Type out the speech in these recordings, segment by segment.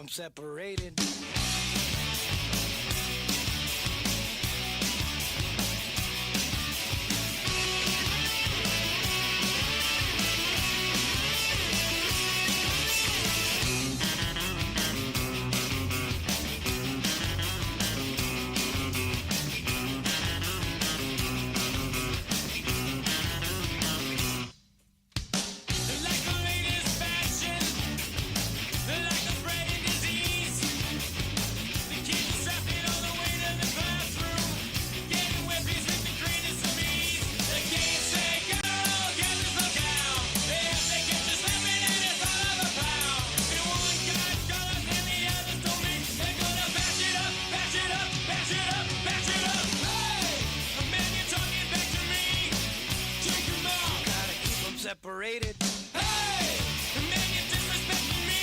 them separated. Separated. Hey! The man you're disrespecting me.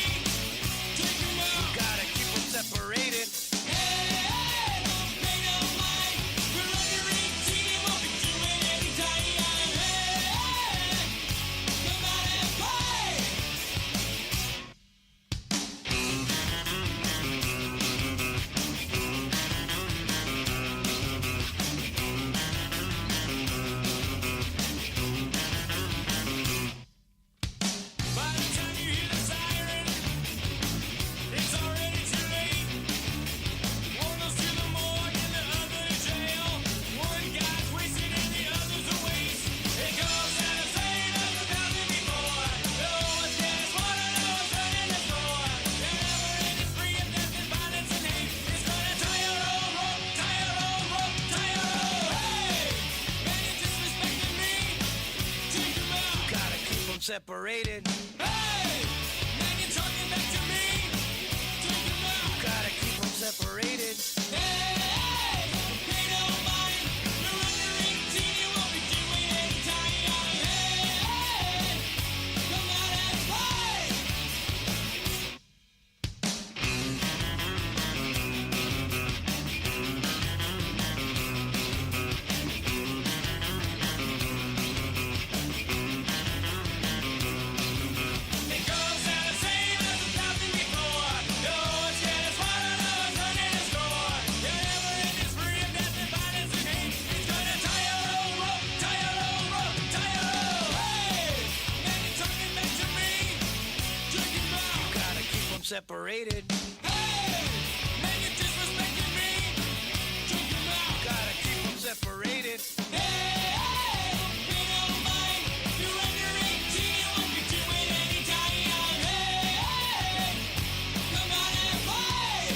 Take him out. You gotta keep them separated. Hey! Don't pay no mind. We're under 18 and won't be doing any time. Hey! Come out and play. Separated. Hey! Man, you're talking back to me. Take him out. You gotta keep them separated. Hey! Don't pay no mind. We're under 18 and won't be doing any time. Hey! Come out and play. Separated. Hey! Man, you're disrespecting me. Take him out. Gotta keep them separated. Hey! Don't pay no mind. You're under 18 and won't be doing any time. Hey! Come out and play.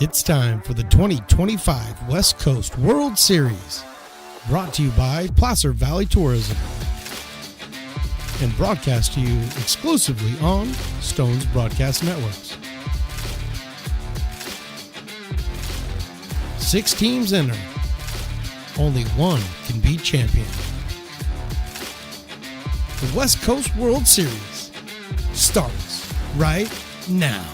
It's time for the 2025 West Coast World Series, brought to you by Placer Valley Tourism and broadcast to you exclusively on Stones Broadcast Networks. 6 teams enter. Only one can be champion. The West Coast World Series starts right now.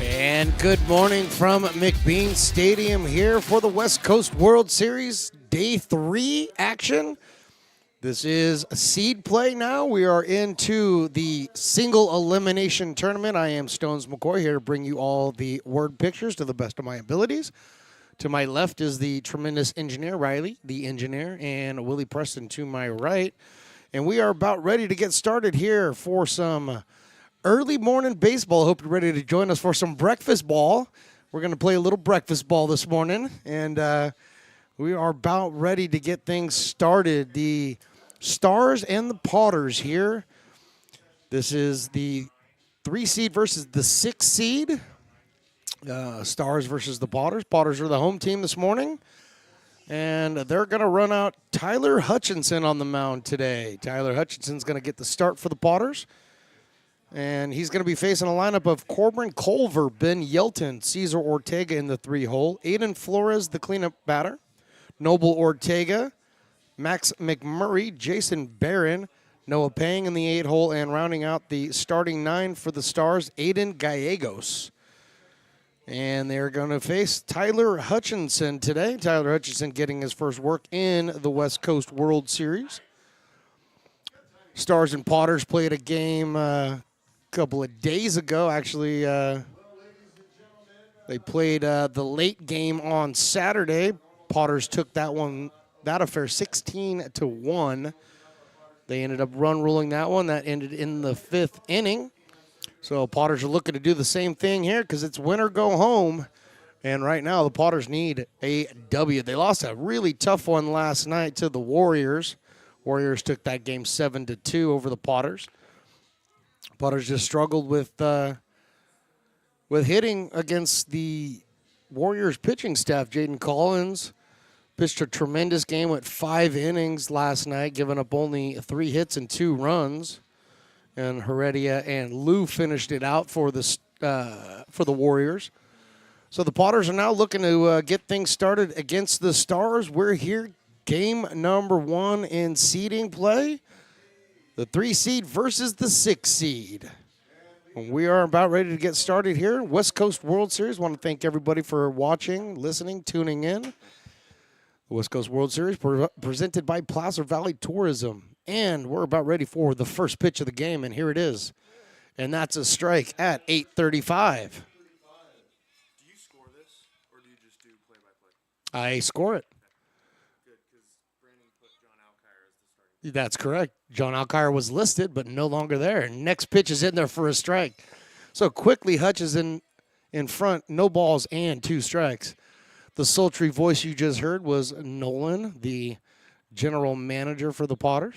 And good morning from McBean Stadium here for the West Coast World Series Day 3 action. This is a seed play now. We are into the single elimination tournament. I am Stones McCoy here to bring you all the word pictures to the best of my abilities. To my left is the tremendous engineer, Riley, the engineer, and Willie Preston to my right. And we are about ready to get started here for some early morning baseball. Hope you're ready to join us for some breakfast ball. We're going to play a little breakfast ball this morning, and we are about ready to get things started. The Stars and the Potters here. This is the 3 seed versus the 6 seed. Stars versus the Potters. Potters are the home team this morning, and they're going to run out Tyler Hutchinson on the mound today. Tyler Hutchinson's going to get the start for the Potters. And he's going to be facing a lineup of Corbin Culver, Ben Yelton, Cesar Ortega in the 3-hole, Aiden Flores, the cleanup batter, Noble Ortega, Max McMurray, Jason Barron, Noah Pang in the 8-hole, and rounding out the starting 9 for the Stars, Aiden Gallegos. And they're going to face Tyler Hutchinson today. Tyler Hutchinson getting his first work in the West Coast World Series. Stars and Potters played a game couple of days ago. Actually, they played the late game on Saturday. Potters took that affair 16-1. They ended up run ruling that one. That ended in the 5th inning. So Potters are looking to do the same thing here because it's win or go home. And right now the Potters need a W. They lost a really tough one last night to the Warriors. Warriors took that game 7-2 over the Potters. Potters just struggled with hitting against the Warriors pitching staff. Jaden Collins pitched a tremendous game, went 5 innings last night, giving up only 3 hits and 2 runs. And Heredia and Lou finished it out for the Warriors. So the Potters are now looking to get things started against the Stars. We're here, game number 1 in seeding play. The 3 seed versus the 6 seed. And we are about ready to get started here. West Coast World Series. Want to thank everybody for watching, listening, tuning in. The West Coast World Series presented by Placer Valley Tourism. And we're about ready for the first pitch of the game, and here it is. And that's a strike at 8:35. Do you score this, or do you just do play-by-play? I score it. Good, because Brandon put John Alkire as the starting. That's correct. John Alkire was listed, but no longer there. Next pitch is in there for a strike. So quickly, Hutch is in front, no balls and 2 strikes. The sultry voice you just heard was Nolan, the general manager for the Potters.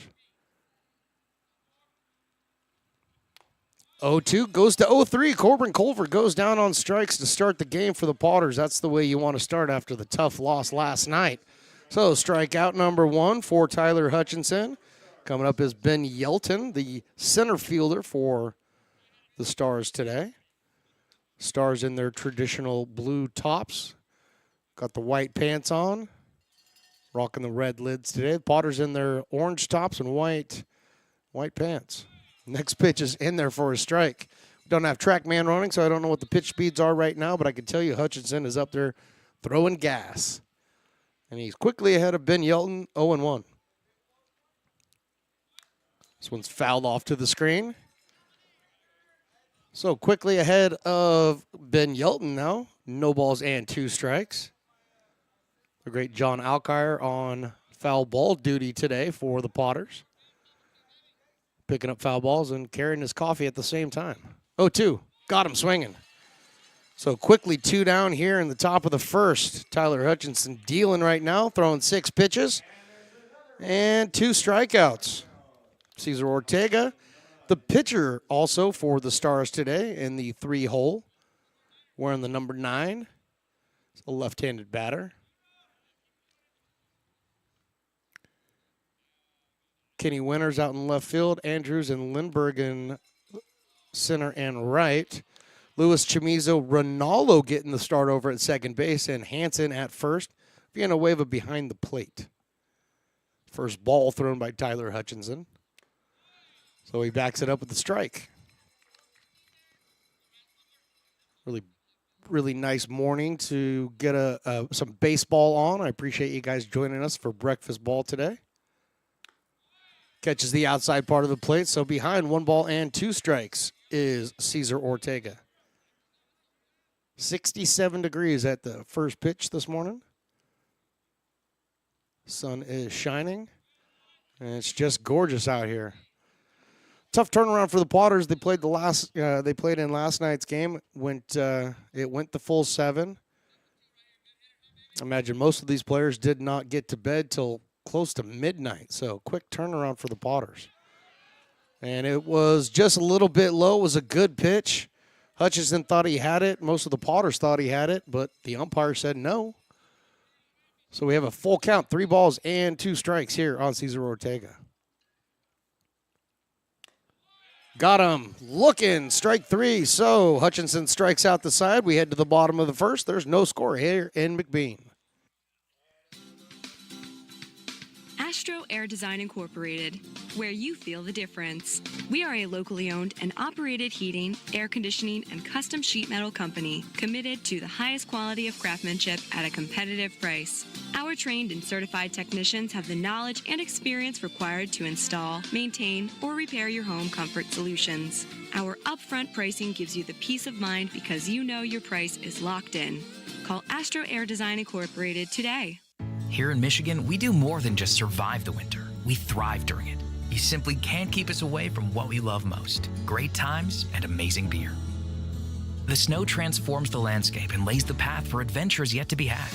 0-2 goes to 0-3. Corbin Culver goes down on strikes to start the game for the Potters. That's the way you want to start after the tough loss last night. So strikeout number 1 for Tyler Hutchinson. Coming up is Ben Yelton, the center fielder for the Stars today. Stars in their traditional blue tops. Got the white pants on. Rocking the red lids today. The Potters in their orange tops and white pants. Next pitch is in there for a strike. Don't have TrackMan running, so I don't know what the pitch speeds are right now, but I can tell you Hutchinson is up there throwing gas. And he's quickly ahead of Ben Yelton, 0-1. This one's fouled off to the screen. So quickly ahead of Ben Yelton now. No balls and 2 strikes. The great John Alkire on foul ball duty today for the Potters. Picking up foul balls and carrying his coffee at the same time. 0-2. Got him swinging. So quickly 2 down here in the top of the first. Tyler Hutchinson dealing right now, throwing 6 pitches and 2 strikeouts. Cesar Ortega, the pitcher also for the Stars today in the 3-hole. wearing the number 9. It's a left-handed batter. Kenny Winters out in left field. Andrews and Lindbergh in center and right. Luis Chamizo, Ronaldo getting the start over at second base, and Hansen at first. Villanueva behind the plate. First ball thrown by Tyler Hutchinson. So he backs it up with the strike. Really nice morning to get some baseball on. I appreciate you guys joining us for breakfast ball today. Catches the outside part of the plate. So behind 1 ball and 2 strikes is Cesar Ortega. 67 degrees at the first pitch this morning. Sun is shining, and it's just gorgeous out here. Tough turnaround for the Potters. They played in last night's game. It went the full 7. I imagine most of these players did not get to bed till close to midnight. So quick turnaround for the Potters. And it was just a little bit low. It was a good pitch. Hutchinson thought he had it. Most of the Potters thought he had it, but the umpire said no. So we have a full count, 3 balls and 2 strikes here on Cesar Ortega. Got him looking, strike 3. So Hutchinson strikes out the side. We head to the bottom of the first. There's no score here in McBean. Astro Air Design Incorporated, where you feel the difference. We are a locally owned and operated heating, air conditioning, and custom sheet metal company committed to the highest quality of craftsmanship at a competitive price. Our trained and certified technicians have the knowledge and experience required to install, maintain, or repair your home comfort solutions. Our upfront pricing gives you the peace of mind because you know your price is locked in. Call Astro Air Design Incorporated today. Here in Michigan, we do more than just survive the winter. We thrive during it. You simply can't keep us away from what we love most: great times and amazing beer. The snow transforms the landscape and lays the path for adventures yet to be had.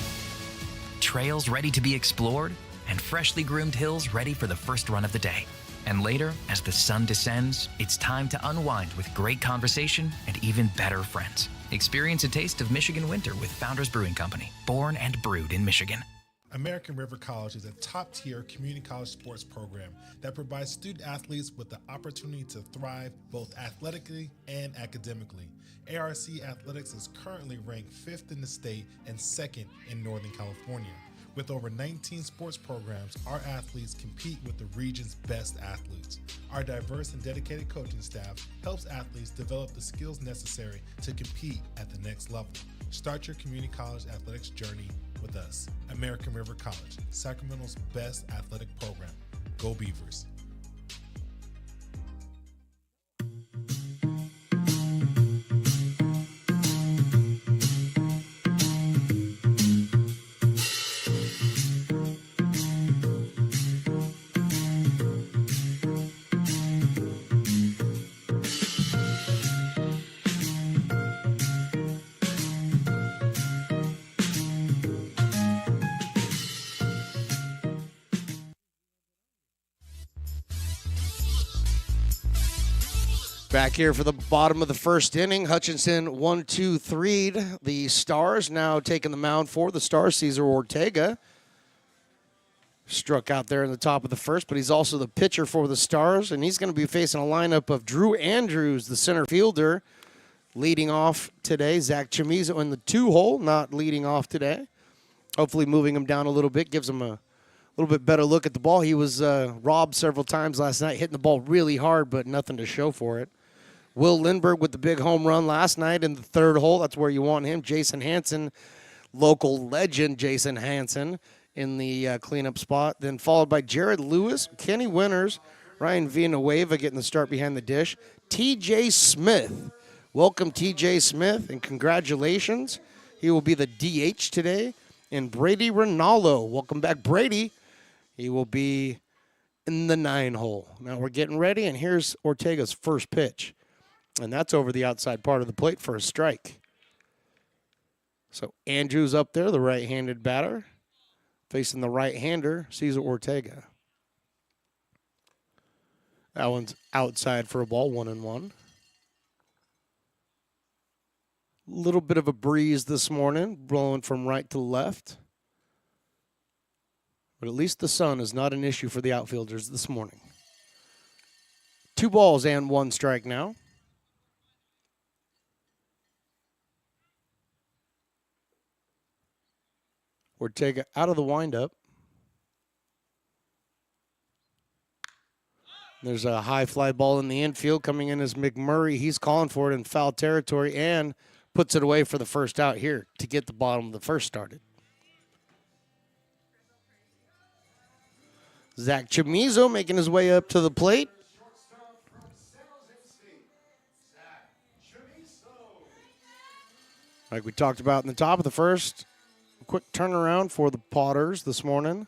Trails ready to be explored, and freshly groomed hills ready for the first run of the day. And later, as the sun descends, it's time to unwind with great conversation and even better friends. Experience a taste of Michigan winter with Founders Brewing Company, born and brewed in Michigan. American River College is a top-tier community college sports program that provides student athletes with the opportunity to thrive both athletically and academically. ARC Athletics is currently ranked 5th in the state and 2nd in Northern California. With over 19 sports programs, our athletes compete with the region's best athletes. Our diverse and dedicated coaching staff helps athletes develop the skills necessary to compete at the next level. Start your community college athletics journey with us. American River College, Sacramento's best athletic program. Go Beavers. Back here for the bottom of the first inning. Hutchinson 1-2-3'd the Stars. Now taking the mound for the Stars, Cesar Ortega. Struck out there in the top of the first, but he's also the pitcher for the Stars, and he's going to be facing a lineup of Drew Andrews, the center fielder, leading off today. Zach Chamizo in the 2-hole, not leading off today. Hopefully moving him down a little bit, gives him a little bit better look at the ball. He was robbed several times last night, hitting the ball really hard, but nothing to show for it. Will Lindbergh with the big home run last night in the 3rd hole. That's where you want him. Jason Hansen, local legend Jason Hansen, in the cleanup spot. Then followed by Jared Lewis, Kenny Winters, Ryan Villanueva getting the start behind the dish. TJ Smith. Welcome, TJ Smith, and congratulations. He will be the DH today. And Brady Ronaldo. Welcome back, Brady. He will be in the 9-hole. Now we're getting ready, and here's Ortega's first pitch. And that's over the outside part of the plate for a strike. So Andrews up there, the right-handed batter, facing the right-hander, Cesar Ortega. That one's outside for a ball, 1-1. Little bit of a breeze this morning, blowing from right to left. But at least the sun is not an issue for the outfielders this morning. 2 balls and 1 strike now. Ortega out of the windup. There's a high fly ball in the infield. Coming in as McMurray. He's calling for it in foul territory and puts it away for the first out here to get the bottom of the first started. Zach Chamizo making his way up to the plate. Like we talked about in the top of the first, a quick turnaround for the Potters this morning.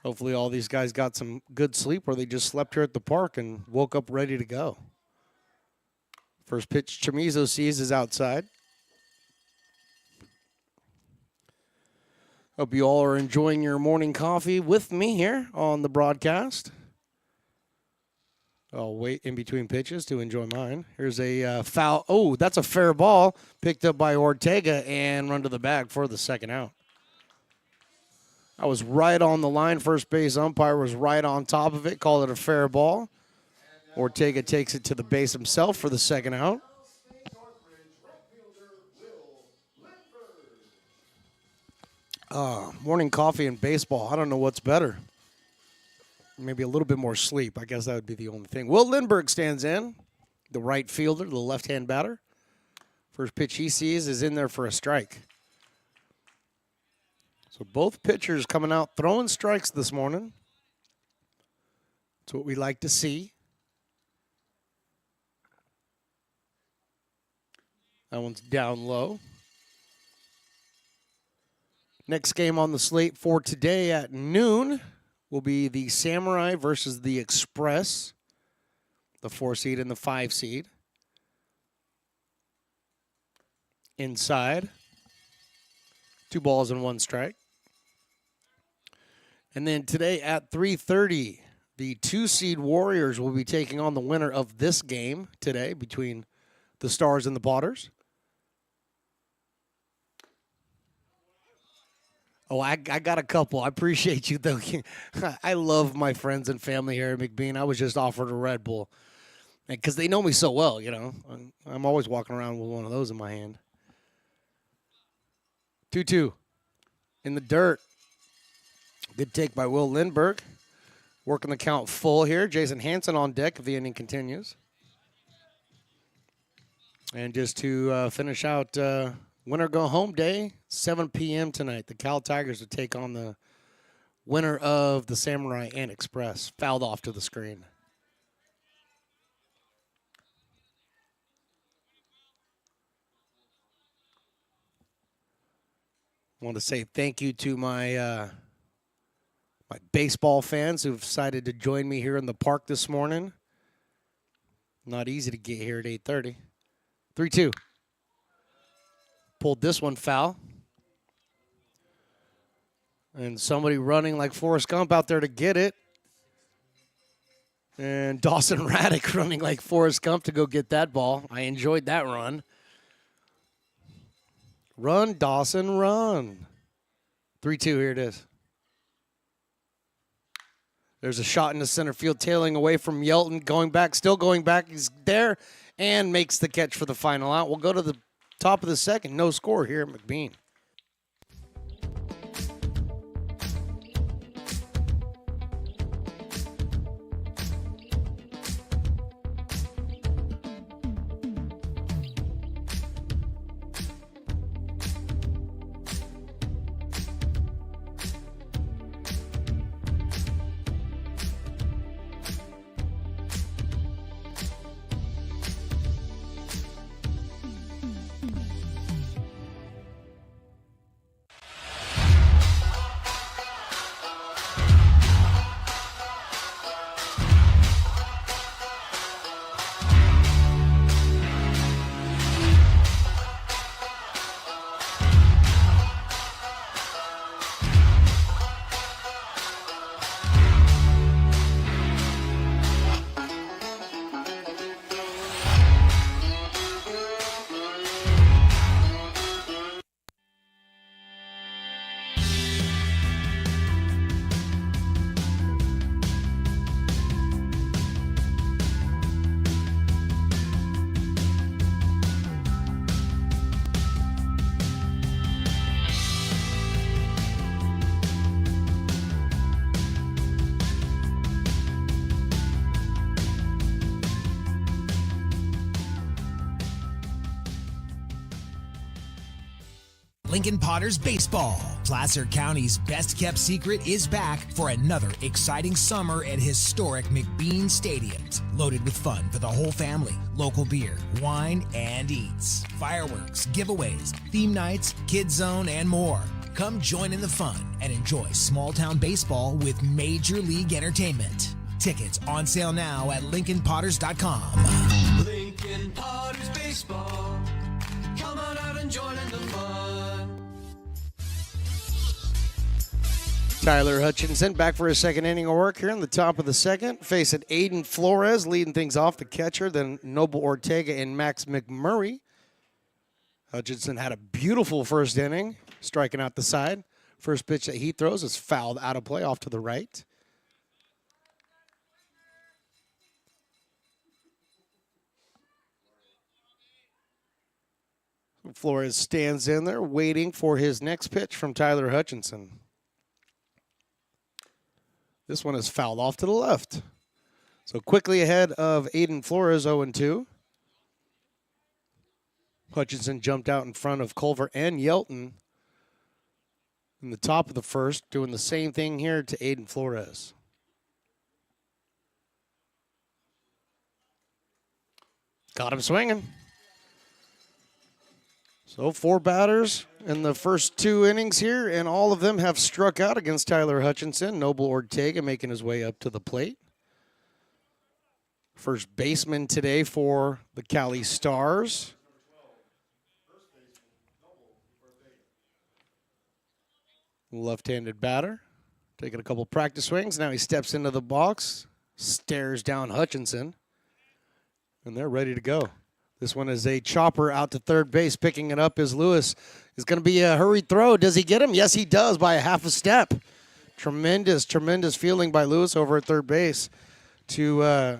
Hopefully all these guys got some good sleep or they just slept here at the park and woke up ready to go. First pitch Chamizo sees is outside. Hope you all are enjoying your morning coffee with me here on the broadcast. I'll wait in between pitches to enjoy mine. Here's a foul. Oh, that's a fair ball picked up by Ortega and run to the bag for the second out. I was right on the line. First base umpire was right on top of it, called it a fair ball. Ortega takes it to the base himself for the second out. Morning coffee and baseball. I don't know what's better. Maybe a little bit more sleep. I guess that would be the only thing. Will Lindbergh stands in, the right fielder, the left-hand batter. First pitch he sees is in there for a strike. So both pitchers coming out throwing strikes this morning. That's what we like to see. That one's down low. Next game on the slate for today at noon will be the Samurai versus the Express, the 4 seed and the 5 seed. Inside, 2 balls and 1 strike. And then today at 3:30, the 2 seed Warriors will be taking on the winner of this game today between the Stars and the Potters. Oh, I got a couple. I appreciate you, though. I love my friends and family here at McBean. I was just offered a Red Bull because they know me so well, you know. I'm always walking around with one of those in my hand. 2-2 in the dirt. Good take by Will Lindbergh. Working the count full here. Jason Hansen on deck if the inning continues. And just to finish out winner go home day, 7 p.m. tonight. The Cal Tigers will take on the winner of the Samurai and Express. Fouled off to the screen. I want to say thank you to my my baseball fans who've decided to join me here in the park this morning. Not easy to get here at 8:30. 3-2. Pulled this one foul. And somebody running like Forrest Gump out there to get it. And Dawson Raddick running like Forrest Gump to go get that ball. I enjoyed that run. Run, Dawson, run. 3-2, here it is. There's a shot in the center field, tailing away from Yelton, going back, still going back. He's there and makes the catch for the final out. We'll go to the top of the second. No score here at McBean. Lincoln Potters Baseball. Placer County's best-kept secret is back for another exciting summer at historic McBean Stadiums. Loaded with fun for the whole family, local beer, wine, and eats. Fireworks, giveaways, theme nights, kids zone, and more. Come join in the fun and enjoy small-town baseball with Major League Entertainment. Tickets on sale now at LincolnPotters.com. Lincoln Potters Baseball. Come on out and join in the fun. Tyler Hutchinson back for his second inning of work here in the top of the second. Facing Aiden Flores leading things off, the catcher, then Noble Ortega and Max McMurray. Hutchinson had a beautiful first inning, striking out the side. First pitch that he throws is fouled out of play off to the right. Flores stands in there waiting for his next pitch from Tyler Hutchinson. This one is fouled off to the left. So quickly ahead of Aiden Flores, 0-2. Hutchinson jumped out in front of Culver and Yelton in the top of the first, doing the same thing here to Aiden Flores. Got him swinging. So 4 batters in the first 2 innings here, and all of them have struck out against Tyler Hutchinson. Noble Ortega making his way up to the plate. First baseman today for the Cali Stars. Left-handed batter. Taking a couple practice swings. Now he steps into the box, stares down Hutchinson, and they're ready to go. This one is a chopper out to third base. Picking it up is Lewis. It's going to be a hurried throw. Does he get him? Yes, he does by a half a step. Tremendous fielding by Lewis over at third base to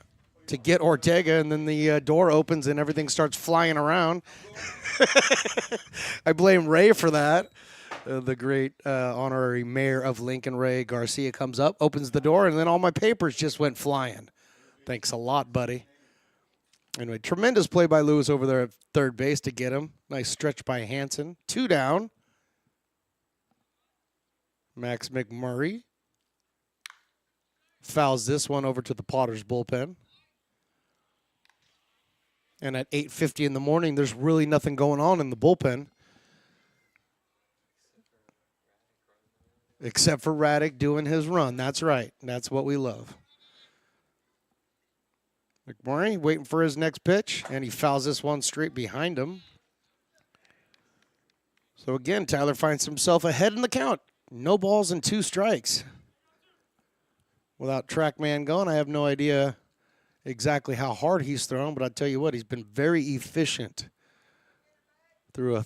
get Ortega, and then the door opens and everything starts flying around. I blame Ray for that. The great honorary mayor of Lincoln, Ray Garcia, comes up, opens the door, and then all my papers just went flying. Thanks a lot, buddy. Anyway, tremendous play by Lewis over there at third base to get him. Nice stretch by Hansen. 2 down. Max McMurray fouls this one over to the Potters bullpen. And at 8:50 in the morning, there's really nothing going on in the bullpen. Except for Raddick doing his run. That's right. That's what we love. McMurray waiting for his next pitch, and he fouls this one straight behind him. So again, Tyler finds himself ahead in the count. No balls and 2 strikes. Without TrackMan going, I have no idea exactly how hard he's thrown, but I'll tell you what, he's been very efficient through a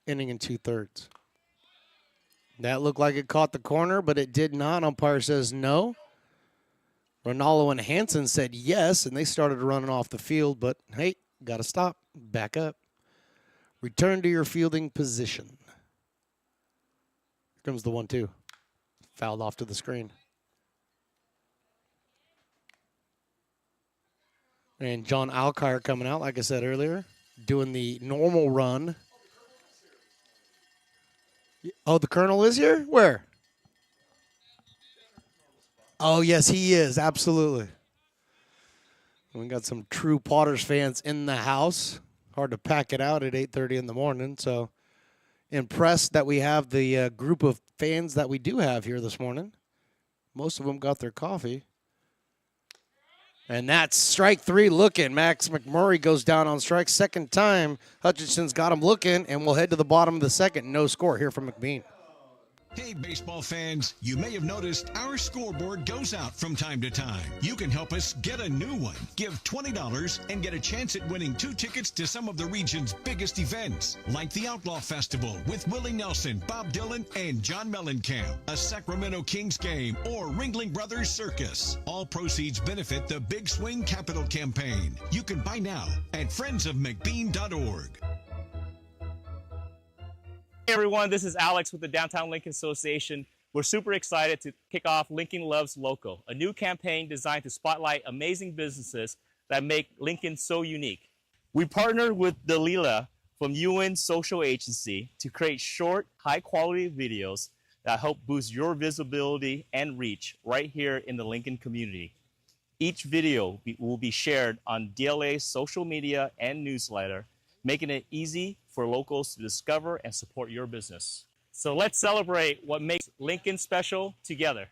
inning and 2/3. That looked like it caught the corner, but it did not. Umpire says no. Ronaldo and Hansen said yes, and they started running off the field, but hey, got to stop. Back up. Return to your fielding position. Here comes the 1-2. Fouled off to the screen. And John Alkire coming out, like I said earlier, doing the normal run. Oh, the Colonel is here? Where? Oh, yes, he is. Absolutely. We got some true Potters fans in the house. Hard to pack it out at 8:30 in the morning. So impressed that we have the group of fans that we do have here this morning. Most of them got their coffee. And that's strike 3 looking. Max McMurray goes down on strike. Second time, Hutchinson's got him looking, and we'll head to the bottom of the second. No score here from McBean. Hey, baseball fans, you may have noticed our scoreboard goes out from time to time. You can help us get a new one. Give $20 and get a chance at winning 2 tickets to some of the region's biggest events, like the Outlaw Festival with Willie Nelson, Bob Dylan, and John Mellencamp, a Sacramento Kings game, or Ringling Brothers Circus. All proceeds benefit the Big Swing Capital Campaign. You can buy now at friendsofmcbean.org. Hey everyone, this is Alex with the Downtown Lincoln Association. We're super excited to kick off Lincoln Loves Local, a new campaign designed to spotlight amazing businesses that make Lincoln so unique. We partnered with Dalila from UN Social Agency to create short, high-quality videos that help boost your visibility and reach right here in the Lincoln community. Each video will be shared on DLA's social media and newsletter, making it easy for locals to discover and support your business. So let's celebrate what makes Lincoln special together.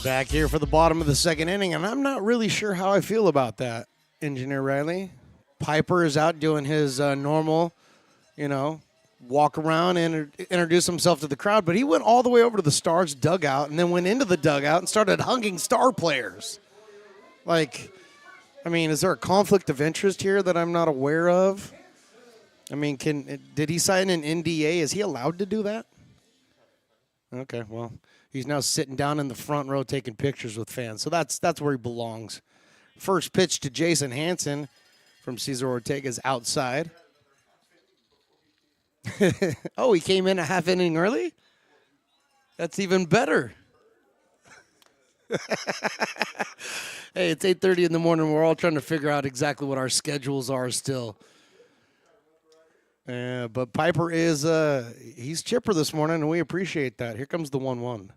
Back here for the bottom of the second inning, and I'm not really sure how I feel about that, Engineer Riley. Piper is out doing his normal, walk around and introduce himself to the crowd, but he went all the way over to the Stars dugout and then went into the dugout and started hugging Star players. Is there a conflict of interest here that I'm not aware of? Did he sign an NDA? Is he allowed to do that? Okay, well, he's now sitting down in the front row taking pictures with fans. So that's where he belongs. First pitch to Jason Hansen from Cesar Ortega's outside. Oh, he came in a half inning early? That's even better. Hey, it's 8:30 in the morning. We're all trying to figure out exactly what our schedules are still. But Piper is he's chipper this morning, and we appreciate that. Here comes the 1-1.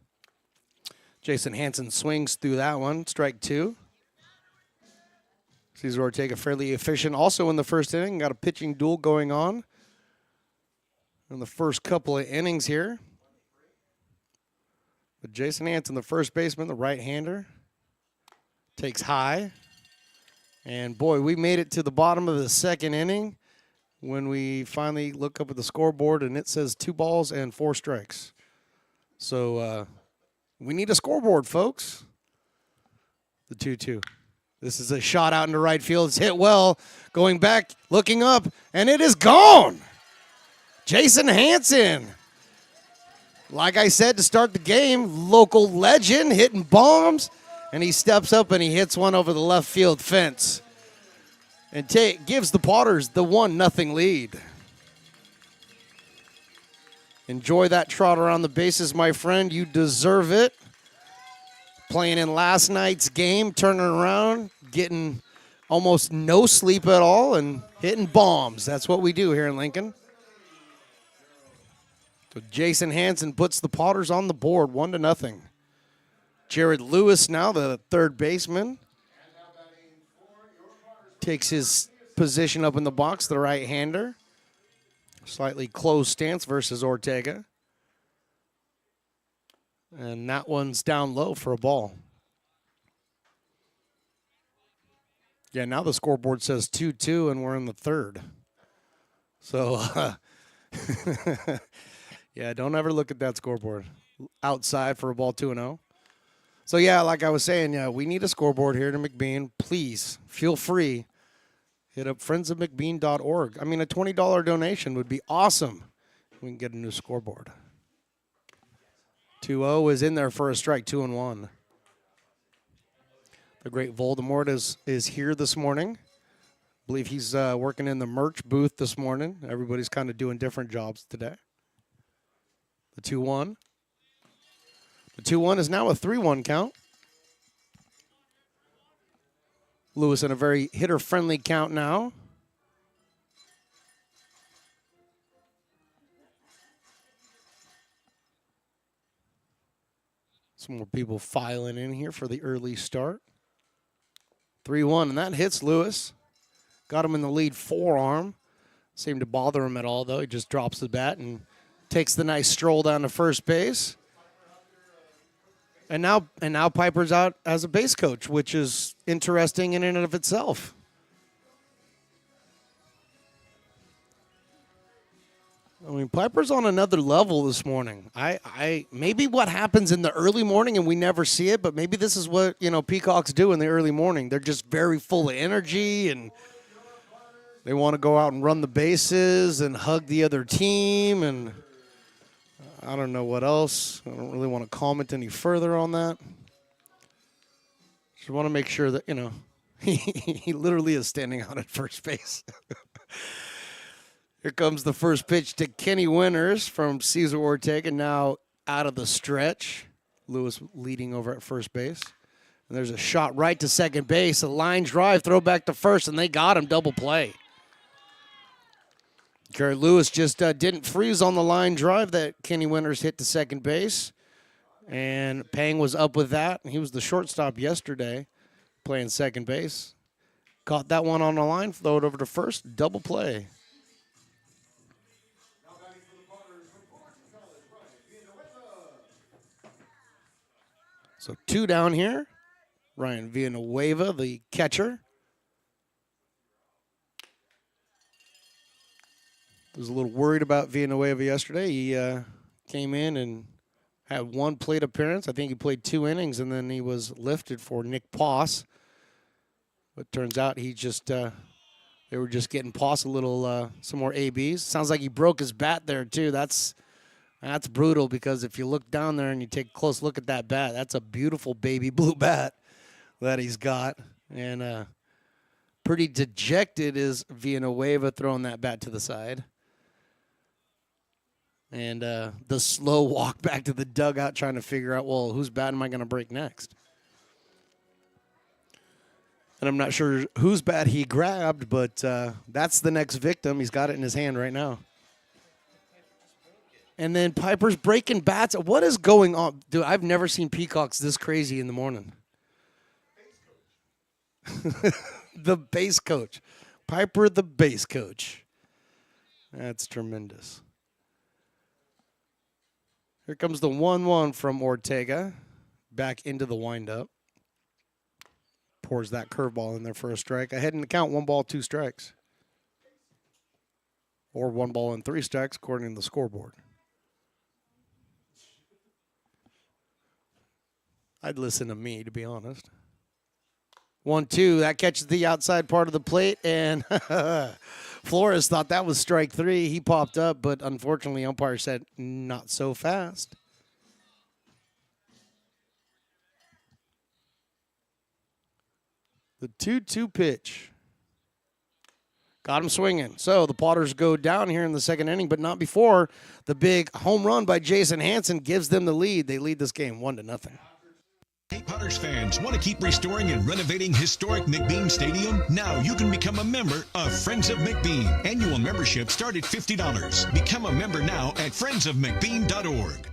Jason Hansen swings through that one. Strike two. Cesar Ortega fairly efficient also in the first inning. Got a pitching duel going on in the first couple of innings here. But Jason Hansen, the first baseman, the right-hander, takes high. And, boy, we made it to the bottom of the second inning when we finally look up at the scoreboard, and it says 2 balls and 4 strikes. So we need a scoreboard, folks. The 2-2. This is a shot out into right field. It's hit well. Going back, looking up, and it is gone. Jason Hansen. Like I said to start the game, local legend hitting bombs, and he steps up and he hits one over the left field fence. And gives the Potters the 1-0 lead. Enjoy that trot around the bases, my friend. You deserve it. Playing in last night's game, turning around, getting almost no sleep at all, and hitting bombs. That's what we do here in Lincoln. So Jason Hansen puts the Potters on the board, 1-0. Jared Lewis now, the third baseman, takes his position up in the box, the right-hander. Slightly closed stance versus Ortega. And that one's down low for a ball. Yeah, now the scoreboard says 2-2, and we're in the third. So, yeah, don't ever look at that scoreboard. Outside for a ball 2-0. So, yeah, like I was saying, yeah, we need a scoreboard here to McBean. Please, feel free. Hit up friendsofmcbean.org. A $20 donation would be awesome. We can get a new scoreboard. 2-0 is in there for a strike, 2-1. The great Voldemort is here this morning. I believe he's working in the merch booth this morning. Everybody's kind of doing different jobs today. The 2-1. The 2-1 is now a 3-1 count. Lewis in a very hitter-friendly count now. Some more people filing in here for the early start. 3-1, and that hits Lewis. Got him in the lead forearm. Seemed to bother him at all, though. He just drops the bat and takes the nice stroll down to first base. And now Piper's out as a base coach, which is interesting in and of itself. Piper's on another level this morning. I maybe what happens in the early morning and we never see it, but maybe this is what, Peacocks do in the early morning. They're just very full of energy and they want to go out and run the bases and hug the other team, and I don't know what else. I don't really want to comment any further on that. Just want to make sure that, he literally is standing out at first base. Here comes the first pitch to Kenny Winters from Cesar Ortega, now out of the stretch. Lewis leading over at first base. And there's a shot right to second base, a line drive, throw back to first, and they got him, double play. Garrett Lewis just didn't freeze on the line drive that Kenny Winters hit to second base. And Pang was up with that. He was the shortstop yesterday playing second base. Caught that one on the line, throw it over to first, double play. So 2 down here. Ryan Villanueva, the catcher. Was a little worried about Villanueva yesterday. He came in and had 1 plate appearance. I think he played 2 innings, and then he was lifted for Nick Poss. But turns out he just they were just getting Poss a little some more ABs. Sounds like he broke his bat there too. That's brutal, because if you look down there and you take a close look at that bat, that's a beautiful baby blue bat that he's got. And pretty dejected is Villanueva throwing that bat to the side. And the slow walk back to the dugout trying to figure out, well, whose bat am I going to break next? And I'm not sure whose bat he grabbed, but that's the next victim. He's got it in his hand right now. And then Piper's breaking bats. What is going on? Dude, I've never seen peacocks this crazy in the morning. The base coach. Piper, the base coach. That's tremendous. Here comes the 1-1 from Ortega. Back into the windup. Pours that curveball in there for a strike. Ahead in the count, 1 ball, 2 strikes. Or 1 ball and 3 strikes according to the scoreboard. I'd listen to me, to be honest. 1-2, that catches the outside part of the plate, and Flores thought that was strike 3. He popped up, but unfortunately, umpire said, not so fast. The 2-2 pitch. Got him swinging. So the Potters go down here in the second inning, but not before the big home run by Jason Hanson gives them the lead. They lead this game 1-0. Hey, Potters fans, want to keep restoring and renovating historic McBean Stadium? Now you can become a member of Friends of McBean. Annual membership start at $50. Become a member now at friendsofmcbean.org.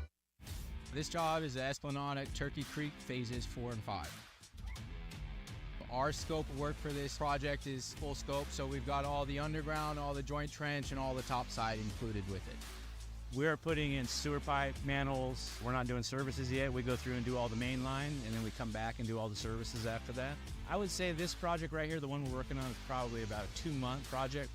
This job is the Esplanade at Turkey Creek phases 4 and 5. Our scope of work for this project is full scope, so we've got all the underground, all the joint trench, and all the topside included with it. We're putting in sewer pipe, manholes. We're not doing services yet. We go through and do all the main line, and then we come back and do all the services after that. I would say this project right here, the one we're working on, is probably about a 2-month project.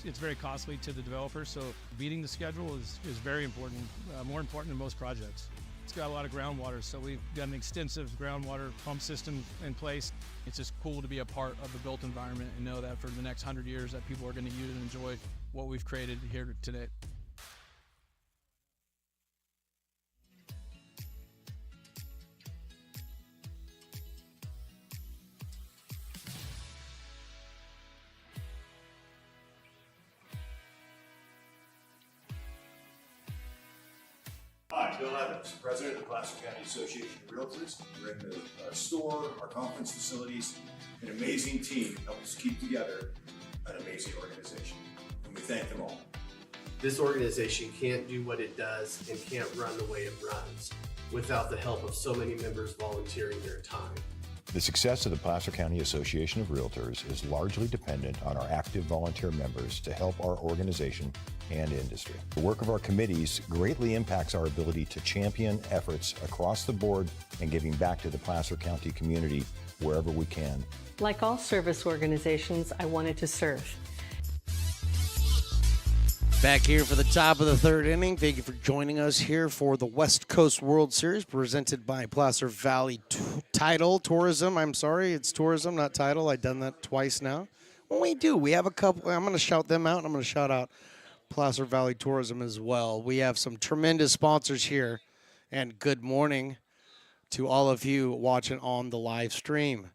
It's very costly to the developer, so beating the schedule is very important, more important than most projects. It's got a lot of groundwater, so we've got an extensive groundwater pump system in place. It's just cool to be a part of the built environment and know that for the next 100 years that people are going to use and enjoy what we've created here today. Hi, Bill Evans, President of the Placer County Association of Realtors. We're in the store, our conference facilities, an amazing team that helps keep together an amazing organization. And we thank them all. This organization can't do what it does and can't run the way it runs without the help of so many members volunteering their time. The success of the Placer County Association of Realtors is largely dependent on our active volunteer members to help our organization and industry. The work of our committees greatly impacts our ability to champion efforts across the board and giving back to the Placer County community wherever we can. Like all service organizations, I wanted to serve. Back here for the top of the third inning. Thank you for joining us here for the West Coast World Series presented by Placer Valley Tourism. I'm sorry, it's tourism, not title. I've done that twice now. Well, we do. We have a couple. I'm going to shout them out, and I'm going to shout out Placer Valley Tourism as well. We have some tremendous sponsors here, and good morning to all of you watching on the live stream.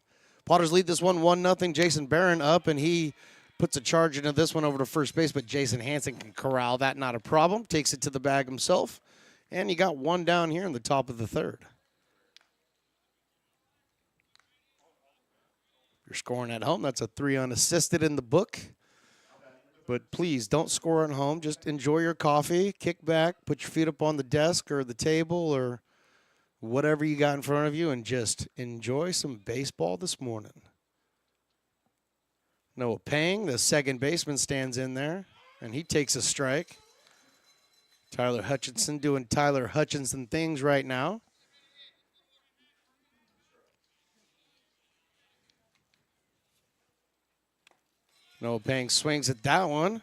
Potters lead this one 1-0. Jason Barron up, and he puts a charge into this one over to first base, but Jason Hansen can corral that, not a problem. Takes it to the bag himself, and you got one down here in the top of the third. You're scoring at home. That's a 3 unassisted in the book. But please don't score at home. Just enjoy your coffee, kick back, put your feet up on the desk or the table or whatever you got in front of you, and just enjoy some baseball this morning. Noah Pang, the second baseman, stands in there, and he takes a strike. Tyler Hutchinson doing Tyler Hutchinson things right now. Noah Pang swings at that one.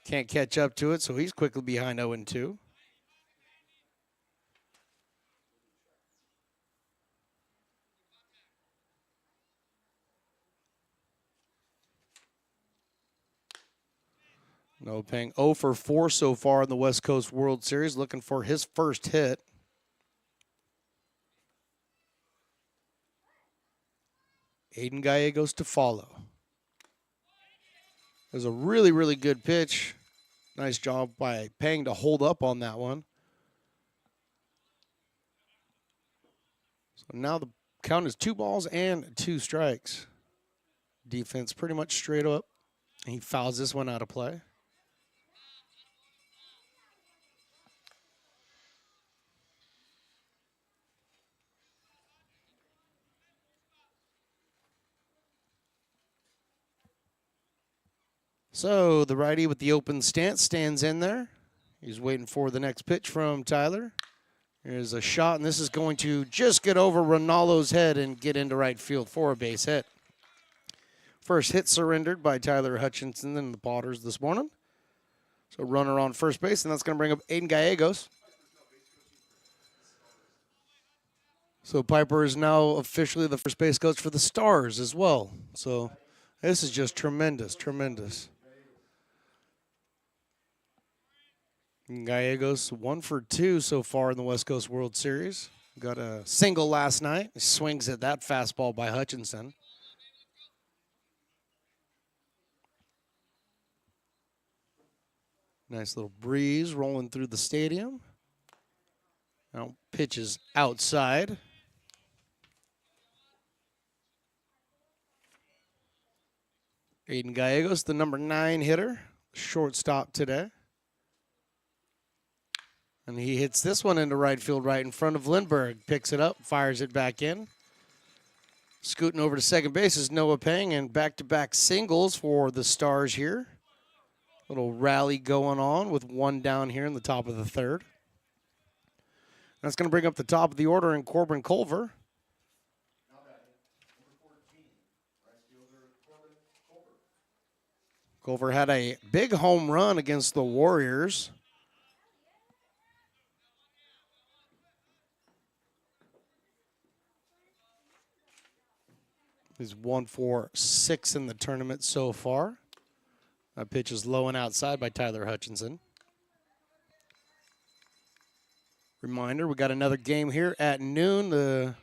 Can't catch up to it, so he's quickly behind 0-2. Noah Pang 0 for 4 so far in the West Coast World Series, looking for his first hit. Aiden Gallegos to follow. It was a really, really good pitch. Nice job by Pang to hold up on that one. So now the count is 2 balls and 2 strikes. Defense pretty much straight up. He fouls this one out of play. So the righty with the open stance stands in there. He's waiting for the next pitch from Tyler. Here's a shot, and this is going to just get over Ronaldo's head and get into right field for a base hit. First hit surrendered by Tyler Hutchinson and the Potters this morning. So runner on first base, and that's going to bring up Aiden Gallegos. So Piper is now officially the first base coach for the Stars as well. So this is just tremendous, tremendous. Gallegos 1 for 2 so far in the West Coast World Series. Got a single last night. He swings at that fastball by Hutchinson. Nice little breeze rolling through the stadium. Now pitches outside. Aiden Gallegos, the number 9 hitter, shortstop today. And he hits this one into right field right in front of Lindbergh. Picks it up, fires it back in. Scooting over to second base is Noah Pang, and back-to-back singles for the Stars here. Little rally going on with one down here in the top of the third. That's going to bring up the top of the order in Corbin Culver. Culver had a big home run against the Warriors. He's 1 for 6 in the tournament so far. That pitch is low and outside by Tyler Hutchinson. Reminder, we got another game here at noon. The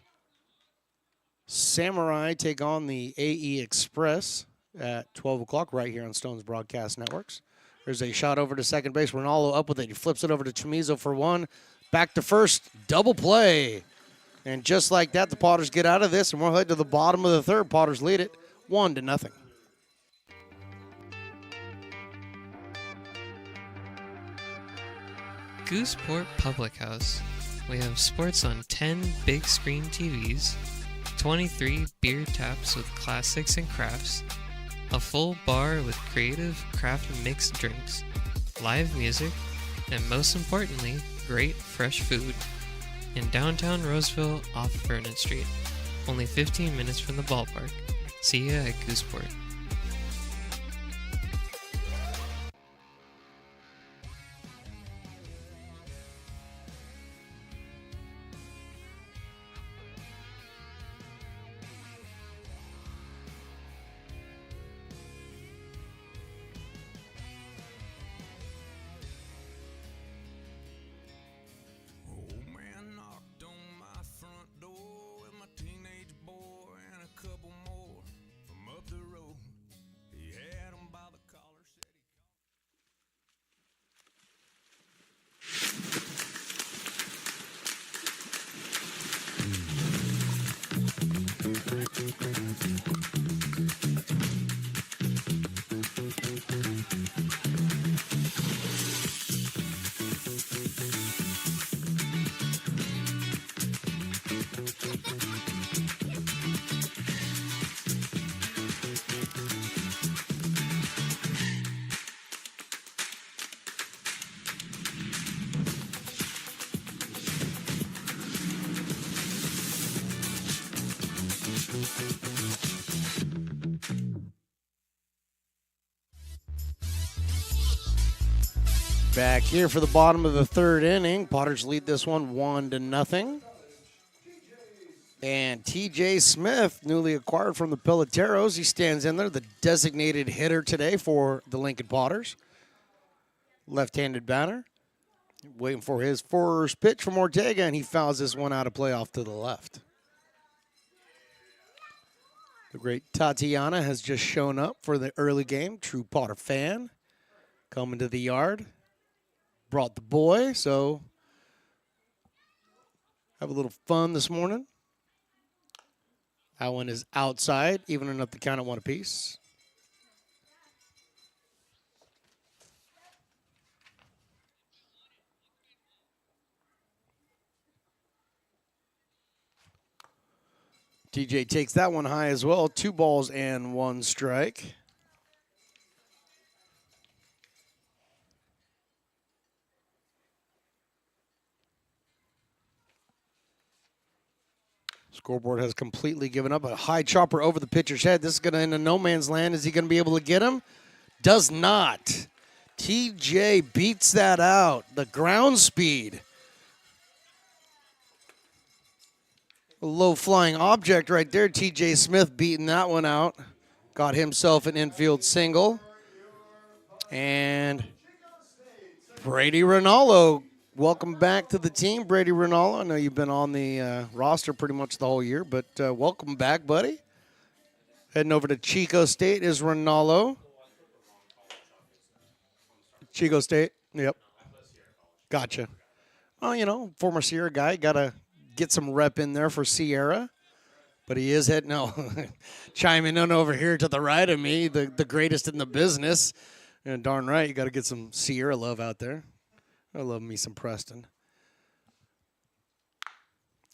Samurai take on the AE Express at 12 o'clock right here on Stone's Broadcast Networks. There's a shot over to second base. Ronaldo up with it. He flips it over to Chamizo for 1. Back to first. Double play. And just like that, the Potters get out of this, and we'll head to the bottom of the third. Potters lead it 1-0. Gooseport Public House. We have sports on 10 big screen TVs, 23 beer taps with classics and crafts, a full bar with creative craft mixed drinks, live music, and most importantly, great fresh food. In downtown Roseville off Vernon Street. Only 15 minutes from the ballpark. See ya at Gooseport. Back here for the bottom of the third inning. Potters lead this one 1-0. And TJ Smith, newly acquired from the Peloteros, he stands in there, the designated hitter today for the Lincoln Potters. Left-handed batter. Waiting for his first pitch from Ortega, and he fouls this one out of play off to the left. The great Tatiana has just shown up for the early game. True Potter fan. Coming to the yard. Brought the boy, so have a little fun this morning. That one is outside, even enough to count at one apiece. TJ takes that one high as well. 2 balls and 1 strike. Scoreboard has completely given up. A high chopper over the pitcher's head. This is going to end in no man's land. Is he going to be able to get him? Does not. TJ beats that out. The ground speed. A low-flying object right there. TJ Smith beating that one out. Got himself an infield single. And Brady Rinaldo, welcome back to the team, Brady Rinaldo. I know you've been on the roster pretty much the whole year, but welcome back, buddy. Heading over to Chico State is Rinaldo. Chico State, yep. Gotcha. Well, you know, former Sierra guy, got to get some rep in there for Sierra. But he is chiming in over here to the right of me, the greatest in the business. And darn right, you got to get some Sierra love out there. I love me some Preston.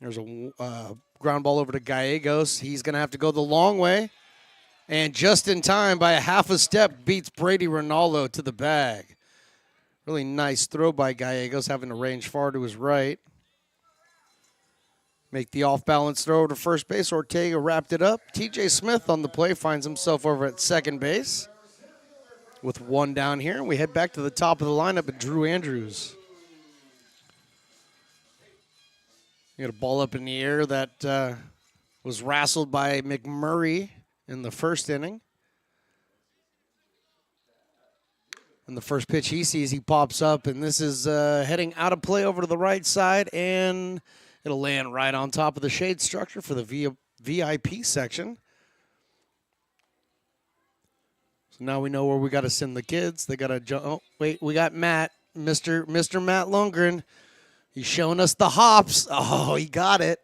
There's a ground ball over to Gallegos. He's going to have to go the long way. And just in time, by a half a step, beats Brady Rinaldo to the bag. Really nice throw by Gallegos, having to range far to his right. Make the off-balance throw over to first base. Ortega wrapped it up. TJ Smith on the play finds himself over at second base. With one down here, we head back to the top of the lineup at Drew Andrews. You got a ball up in the air that was wrestled by McMurray in the first inning. And the first pitch he sees, he pops up, and this is heading out of play over to the right side, and it'll land right on top of the shade structure for the VIP section. So now we know where we got to send the kids. They got to jump. Oh, wait, we got Matt, Mr. Matt Lundgren. He's showing us the hops. Oh, he got it.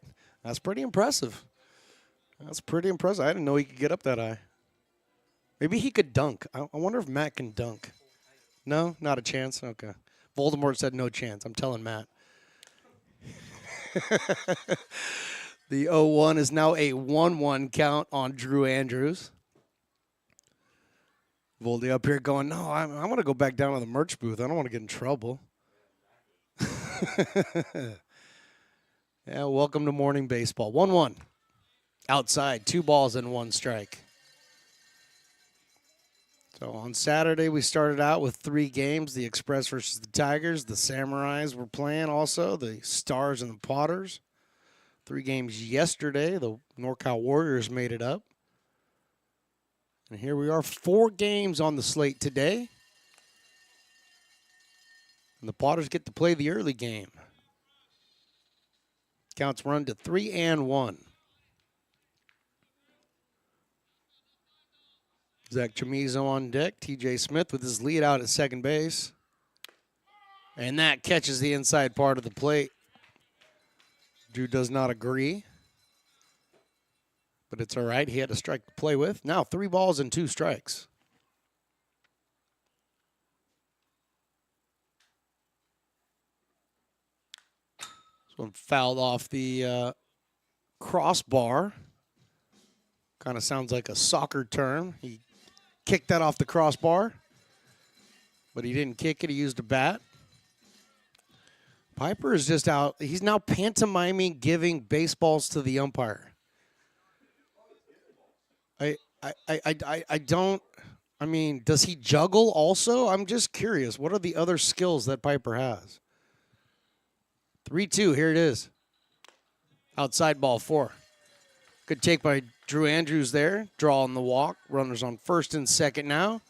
That's pretty impressive. That's pretty impressive. I didn't know he could get up that high. Maybe he could dunk. I wonder if Matt can dunk. No, not a chance? Okay. Voldemort said no chance. I'm telling Matt. The 0-1 is now a 1-1 count on Drew Andrews. Voldy up here going, no, I want to go back down to the merch booth. I don't want to get in trouble. Yeah, welcome to morning baseball. 1-1. Outside, 2 balls and 1 strike. So on Saturday, we started out with 3 games. The Express versus the Tigers. The Samurais were playing also. The Stars and the Potters. 3 games yesterday. The NorCal Warriors made it up. And here we are, 4 games on the slate today. And the Potters get to play the early game. Counts run to 3-1. Zach Chamizo on deck. TJ Smith with his lead out at second base. And that catches the inside part of the plate. Drew does not agree. But it's all right. He had a strike to play with. Now 3 balls and 2 strikes. This one fouled off the crossbar. Kind of sounds like a soccer term. He kicked that off the crossbar, but he didn't kick it. He used a bat. Piper is just out. He's now pantomiming giving baseballs to the umpire. I don't. I mean, does he juggle also? I'm just curious. What are the other skills that Piper has? 3-2. Here it is. Outside ball 4. Good take by Drew Andrews there. Drawing the walk. Runners on first and second now.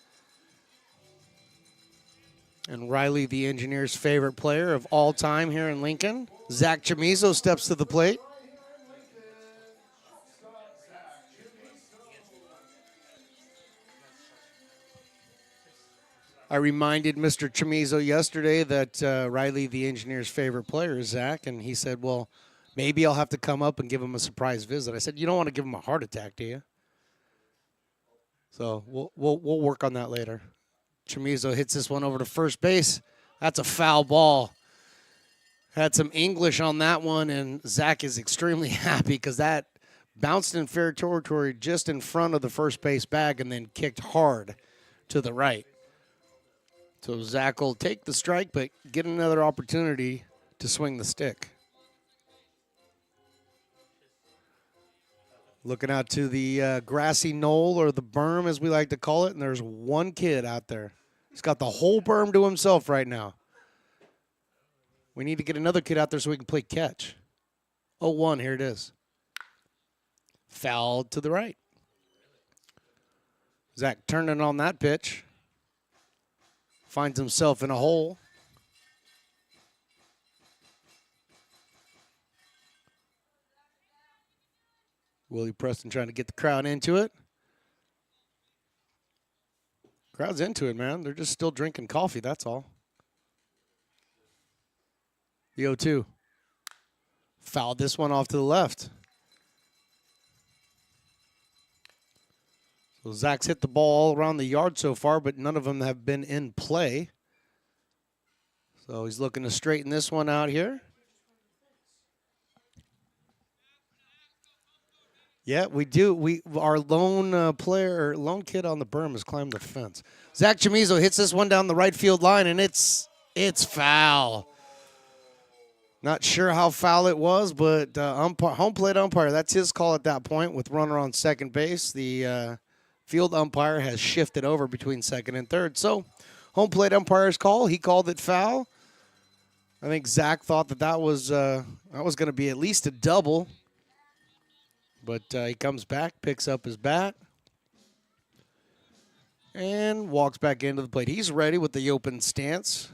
And Riley, the Engineers' favorite player of all time here in Lincoln. Zach Chamizo steps to the plate. I reminded Mr. Chamizo yesterday that Riley, the Engineers' favorite player, is Zach, and he said, well, maybe I'll have to come up and give him a surprise visit. I said, you don't want to give him a heart attack, do you? So we'll work on that later. Chamizo hits this one over to first base. That's a foul ball. Had some English on that one, and Zach is extremely happy because that bounced in fair territory just in front of the first base bag and then kicked hard to the right. So Zach will take the strike, but get another opportunity to swing the stick. Looking out to the grassy knoll, or the berm as we like to call it, and there's one kid out there. He's got the whole berm to himself right now. We need to get another kid out there so we can play catch. 0-1, here it is. Foul to the right. Zach turning on that pitch. Finds himself in a hole. Willie Preston trying to get the crowd into it. Crowd's into it, man. They're just still drinking coffee, that's all. The 0-2. Fouled this one off to the left. So Zach's hit the ball all around the yard so far, but none of them have been in play. So he's looking to straighten this one out here. Yeah, we do. Our lone lone kid on the berm has climbed the fence. Zach Chamizo hits this one down the right field line, and it's foul. Not sure how foul it was, but home plate umpire, that's his call at that point with runner on second base. The field umpire has shifted over between second and third. So home plate umpire's call. He called it foul. I think Zach thought that was going to be at least a double. But he comes back, picks up his bat, and walks back into the plate. He's ready with the open stance.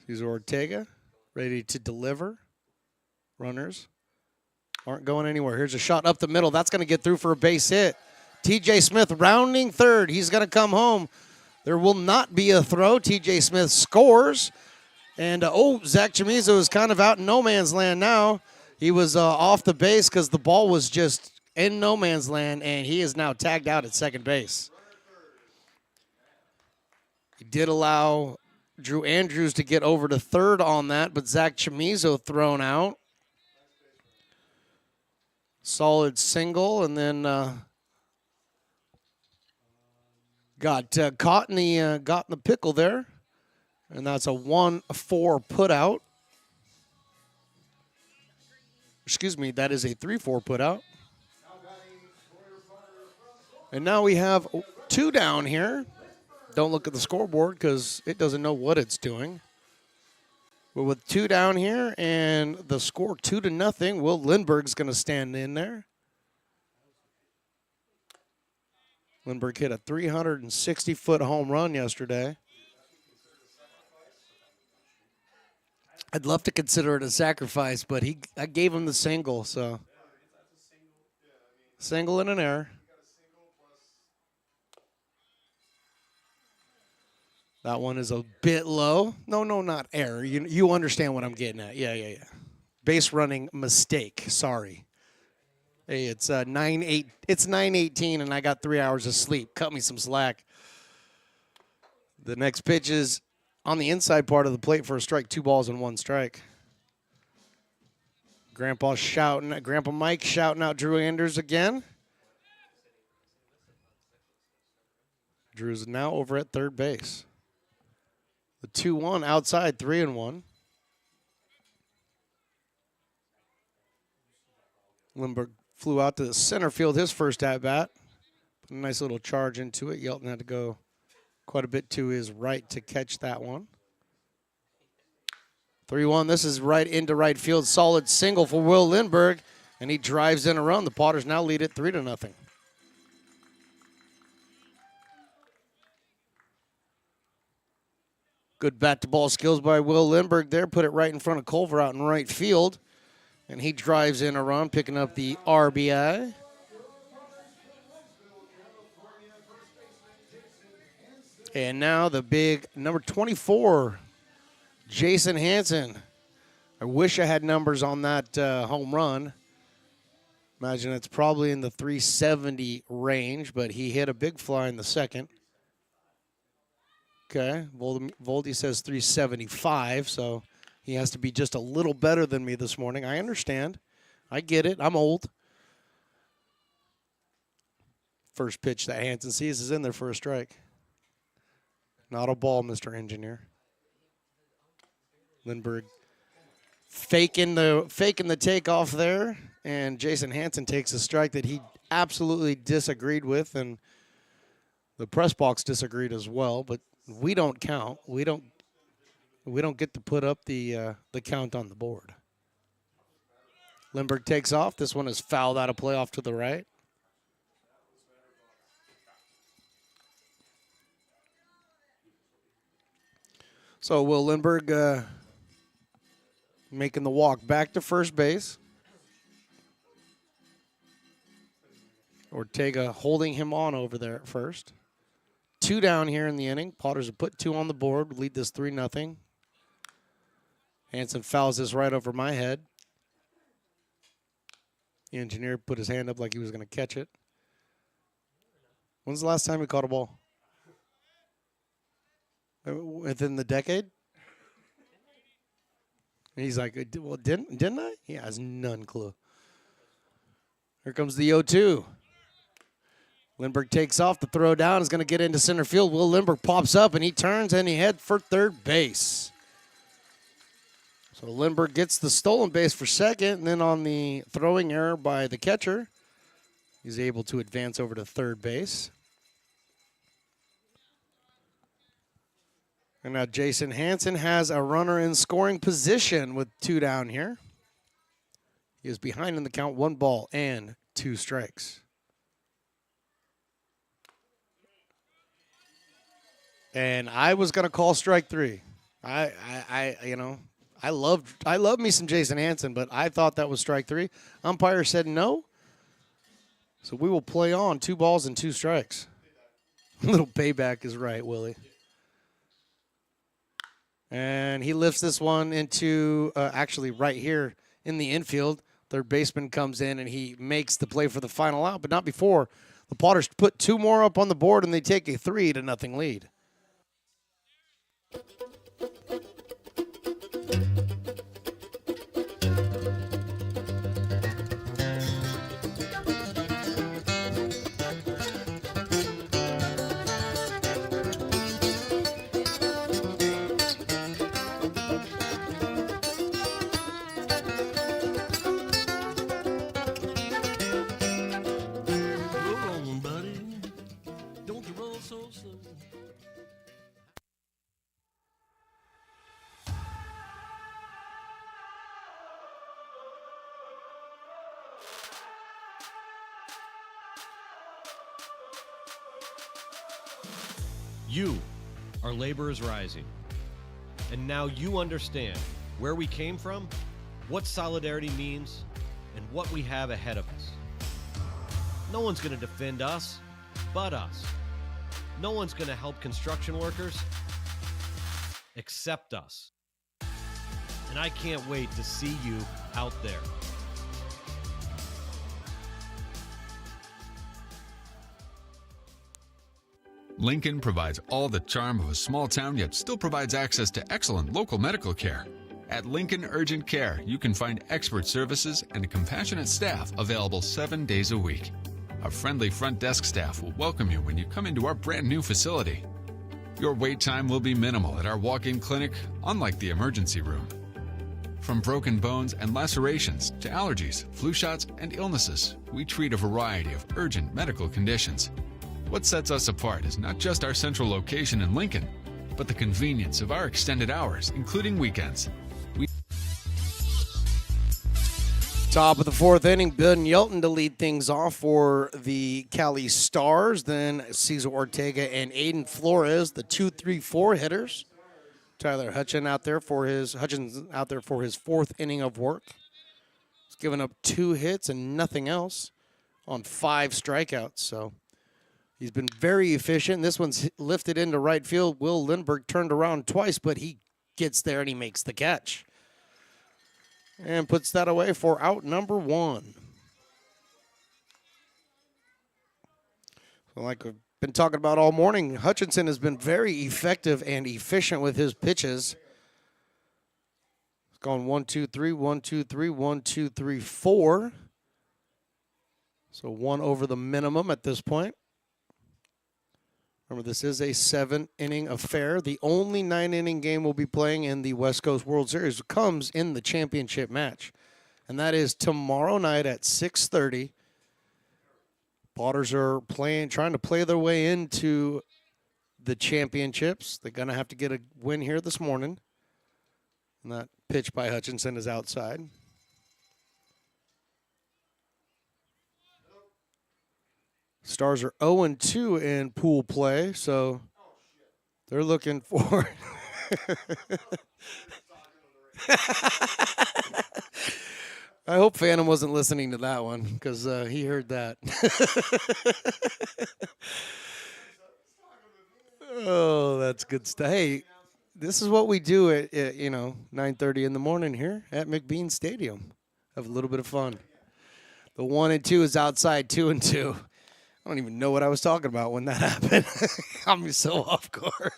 Here's Ortega, ready to deliver. Runners aren't going anywhere. Here's a shot up the middle. That's going to get through for a base hit. TJ Smith rounding third. He's going to come home. There will not be a throw. TJ Smith scores. And, Zach Chamizo is kind of out in no man's land now. He was off the base because the ball was just in no man's land, and he is now tagged out at second base. He did allow Drew Andrews to get over to third on that, but Zach Chamizo thrown out. Solid single, and then got caught in the pickle there, and that's a 1-4 put out. Excuse me, that is a 3-4 put out. And now we have 2 down here. Don't look at the scoreboard because it doesn't know what it's doing. But with 2 down here and the score 2-0, Will Lindbergh's going to stand in there. Lindbergh hit a 360-foot home run yesterday. I'd love to consider it a sacrifice, but I gave him the single, so. Single and an error. That one is a bit low. No, not error. You understand what I'm getting at. Yeah. Base running mistake. Sorry. Hey, it's 9:18, and I got 3 hours of sleep. Cut me some slack. The next pitch is on the inside part of the plate for a strike. 2 balls and 1 strike. Grandpa Mike shouting out Drew Anders again. Drew's now over at third base. The 2-1 outside, 3-1. Lindbergh flew out to the center field his first at-bat. Put a nice little charge into it. Yelton had to go quite a bit to his right to catch that one. 3-1. This is right into right field. Solid single for Will Lindbergh, and he drives in a run. The Potters now lead it 3-0. Good bat-to-ball skills by Will Lindbergh there. Put it right in front of Culver out in right field. And he drives in a run, picking up the RBI. And now the big number 24, Jason Hansen. I wish I had numbers on that home run. Imagine it's probably in the 370 range, but he hit a big fly in the second. Okay, Voldy says 375, so he has to be just a little better than me this morning. I understand. I get it. I'm old. First pitch that Hansen sees is in there for a strike. Not a ball, Mr. Engineer. Lindbergh faking the takeoff there, and Jason Hansen takes a strike that he absolutely disagreed with, and the press box disagreed as well, but we don't count. We don't get to put up the count on the board. Lindbergh takes off. This one is fouled out of play off to the right. So Will Lindbergh making the walk back to first base. Ortega holding him on over there at first. 2 down here in the inning. Potters have put 2 on the board, lead this 3-0. Hansen fouls this right over my head. The engineer put his hand up like he was going to catch it. When's the last time he caught a ball? Within the decade? And he's like, well, didn't I? He has none clue. Here comes the 0-2. Lindbergh takes off. The throw down is going to get into center field. Will Lindbergh pops up, and he turns, and he heads for third base. So Lindbergh gets the stolen base for second, and then on the throwing error by the catcher, he's able to advance over to third base. And now Jason Hansen has a runner in scoring position with 2 down here. He is behind in the count, 1 ball and 2 strikes. And I was going to call strike 3. I love me some Jason Hansen, but I thought that was strike 3. Umpire said no. So we will play on 2 balls and 2 strikes. Little payback is right, Willie. And he lifts this one into actually right here in the infield. Third baseman comes in, and he makes the play for the final out, but not before. The Potters put 2 more up on the board, and they take a 3-0 lead. You are Laborers Rising. And now you understand where we came from, what solidarity means, and what we have ahead of us. No one's going to defend us but us. No one's going to help construction workers except us. And I can't wait to see you out there. Lincoln provides all the charm of a small town, yet still provides access to excellent local medical care. At Lincoln Urgent Care, you can find expert services and a compassionate staff available 7 days a week. A friendly front desk staff will welcome you when you come into our brand new facility. Your wait time will be minimal at our walk-in clinic, unlike the emergency room. From broken bones and lacerations to allergies, flu shots, and illnesses, we treat a variety of urgent medical conditions. What sets us apart is not just our central location in Lincoln, but the convenience of our extended hours, including weekends. Top of the fourth inning, Ben Yelton to lead things off for the Cali Stars. Then Cesar Ortega and Aiden Flores, the 2-3-4 hitters. Tyler Hutchins out there for his fourth inning of work. He's given up 2 hits and nothing else on 5 strikeouts. So he's been very efficient. This one's lifted into right field. Will Lindbergh turned around twice, but he gets there and he makes the catch. And puts that away for out number 1. So like we've been talking about all morning, Hutchinson has been very effective and efficient with his pitches. It's gone 1-2-3, 1-2-3, 1-2-3, 4. So 1 over the minimum at this point. Remember, this is a 7-inning affair. The only 9-inning game we'll be playing in the West Coast World Series comes in the championship match. And that is tomorrow night at 6:30. Potters are trying to play their way into the championships. They're going to have to get a win here this morning. And that pitch by Hutchinson is outside. Stars are 0-2 in pool play, so they're looking for I hope Phantom wasn't listening to that one because he heard that. Oh, that's good stuff. Hey, this is what we do at 9:30 in the morning here at McBean Stadium. Have a little bit of fun. The 1-2 is outside, 2-2. I don't even know what I was talking about when that happened. I'm so off guard.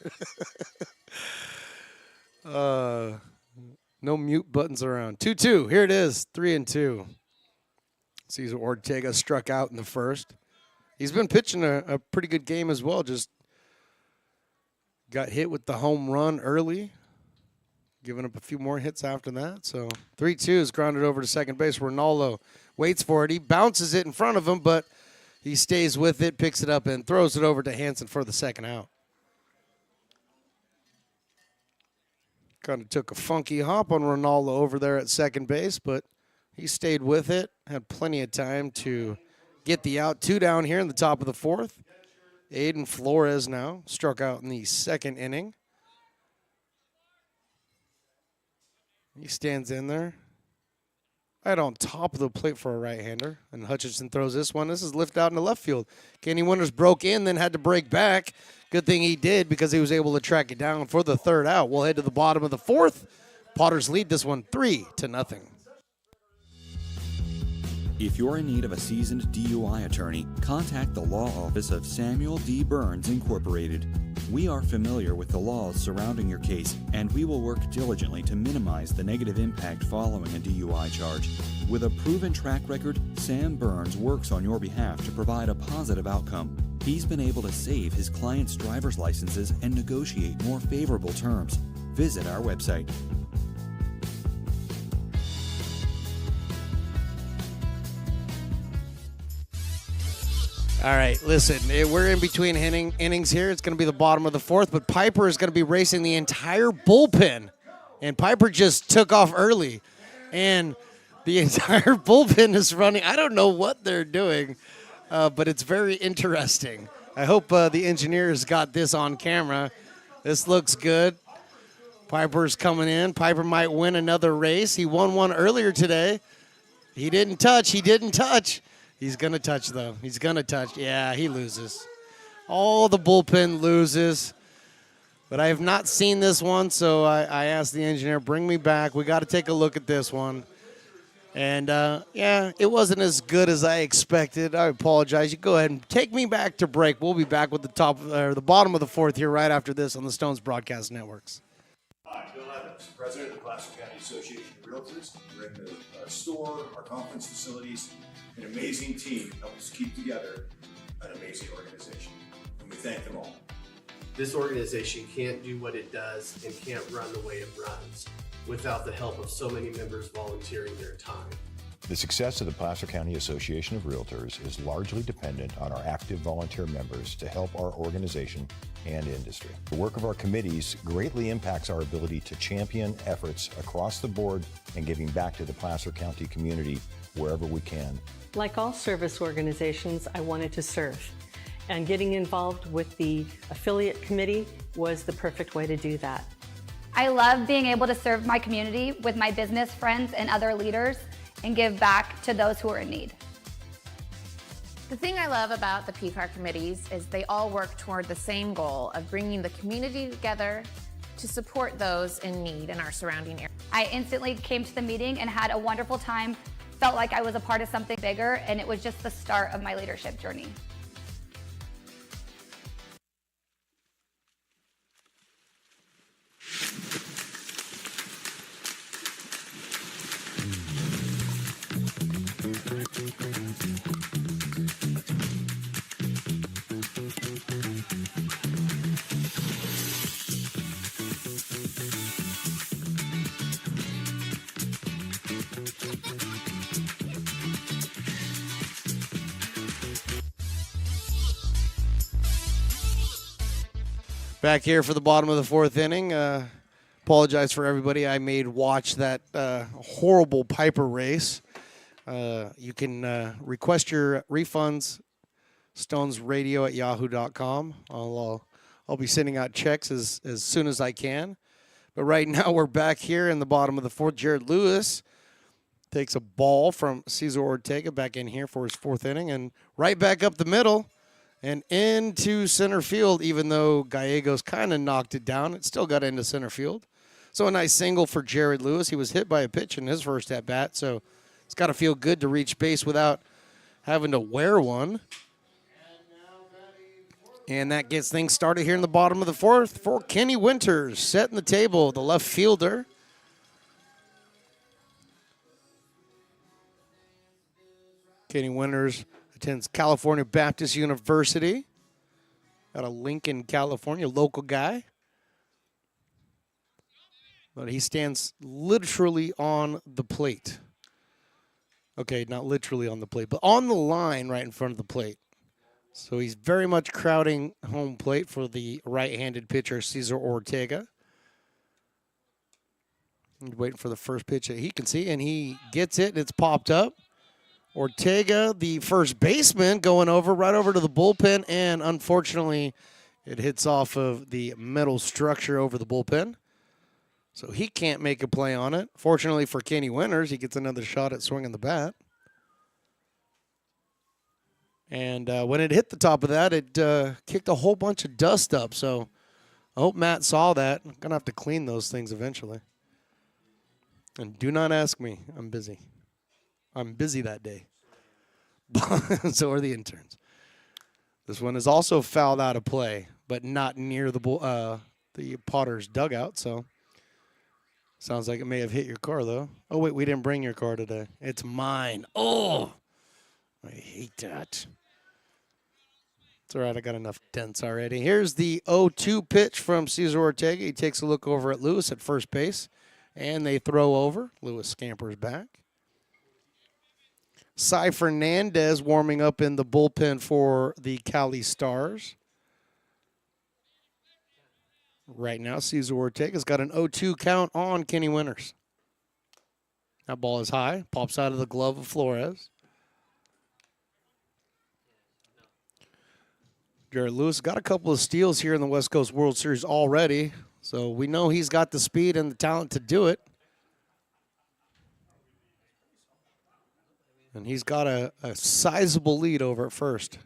No mute buttons around. 2-2. Here it is. 3-2. Cesar Ortega struck out in the first. He's been pitching a pretty good game as well. Just got hit with the home run early. Giving up a few more hits after that. So 3-2 is grounded over to second base. Ronaldo waits for it. He bounces it in front of him, but he stays with it, picks it up, and throws it over to Hansen for the second out. Kind of took a funky hop on Ronaldo over there at second base, but he stayed with it, had plenty of time to get the out. 2 down here in the top of the fourth. Aiden Flores now struck out in the second inning. He stands in there. Right on top of the plate for a right-hander. And Hutchinson throws this one. This is lifted out into left field. Kenny Winters broke in, then had to break back. Good thing he did because he was able to track it down for the third out. We'll head to the bottom of the fourth. Potters lead this one 3-0. If you're in need of a seasoned DUI attorney, contact the law office of Samuel D. Burns Incorporated. We are familiar with the laws surrounding your case, and we will work diligently to minimize the negative impact following a DUI charge. With a proven track record, Sam Burns works on your behalf to provide a positive outcome. He's been able to save his clients' driver's licenses and negotiate more favorable terms. Visit our website. All right, listen, we're in between innings here. It's going to be the bottom of the fourth, but Piper is going to be racing the entire bullpen. And Piper just took off early. And the entire bullpen is running. I don't know what they're doing, but it's very interesting. I hope the engineers got this on camera. This looks good. Piper's coming in. Piper might win another race. He won one earlier today. He didn't touch. He's going to touch, though. He's going to touch. Yeah, he loses. All the bullpen loses. But I have not seen this one, so I asked the engineer, bring me back. We got to take a look at this one. And, yeah, it wasn't as good as I expected. I apologize. You go ahead and take me back to break. We'll be back with the bottom of the fourth here right after this on the Stones Broadcast Networks. 5-11. As the president of the Placer County Association of Realtors, we're in the store, our conference facilities, an amazing team help us keep together an amazing organization. And we thank them all. This organization can't do what it does and can't run the way it runs without the help of so many members volunteering their time. The success of the Placer County Association of Realtors is largely dependent on our active volunteer members to help our organization and industry. The work of our committees greatly impacts our ability to champion efforts across the board and giving back to the Placer County community wherever we can. Like all service organizations, I wanted to serve. And getting involved with the affiliate committee was the perfect way to do that. I love being able to serve my community with my business friends and other leaders and give back to those who are in need. The thing I love about the PCAR committees is they all work toward the same goal of bringing the community together to support those in need in our surrounding area. I instantly came to the meeting and had a wonderful time, felt like I was a part of something bigger, and it was just the start of my leadership journey. Back here for the bottom of the fourth inning. Apologize for everybody I made watch that horrible Piper race. You can request your refunds, stonesradio@yahoo.com. I'll be sending out checks as soon as I can. But right now we're back here in the bottom of the fourth. Jared Lewis takes a ball from Cesar Ortega back in here for his fourth inning and right back up the middle. And into center field, even though Gallegos kind of knocked it down, it still got into center field. So a nice single for Jared Lewis. He was hit by a pitch in his first at-bat, so it's got to feel good to reach base without having to wear one. And that gets things started here in the bottom of the fourth for Kenny Winters, setting the table, the left fielder. Kenny Winters attends California Baptist University out of Lincoln, California, local guy. But he stands literally on the plate. Okay, not literally on the plate, but on the line right in front of the plate. So he's very much crowding home plate for the right-handed pitcher, Cesar Ortega. He's waiting for the first pitch that he can see, and he gets it, and it's popped up. Ortega, the first baseman, going right over to the bullpen, and unfortunately, it hits off of the metal structure over the bullpen. So he can't make a play on it. Fortunately for Kenny Winters, he gets another shot at swinging the bat. And when it hit the top of that, it kicked a whole bunch of dust up. So I hope Matt saw that. I'm going to have to clean those things eventually. And do not ask me. I'm busy. I'm busy that day. So are the interns. This one is also fouled out of play, but not near the Potter's dugout. So sounds like it may have hit your car, though. Oh, wait, we didn't bring your car today. It's mine. Oh, I hate that. It's all right. I got enough dents already. Here's the 0-2 pitch from Cesar Ortega. He takes a look over at Lewis at first base, and they throw over. Lewis scampers back. Cy Fernandez warming up in the bullpen for the Cali Stars. Right now, Cesar Ortega's got an 0-2 count on Kenny Winters. That ball is high, pops out of the glove of Flores. Jared Lewis got a couple of steals here in the West Coast World Series already, so we know he's got the speed and the talent to do it. And he's got a sizable lead over at first.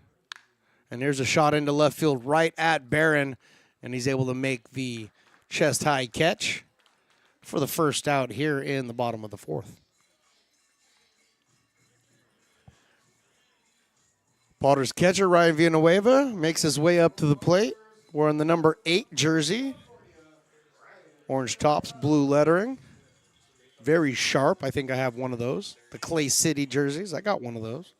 And there's a shot into left field right at Barron, and he's able to make the chest-high catch for the first out here in the bottom of the fourth. Potter's catcher, Ryan Villanueva, makes his way up to the plate. Wearing the number 8 jersey. Orange tops, blue lettering. Very sharp. I think I have one of those. The Clay City jerseys. I got one of those.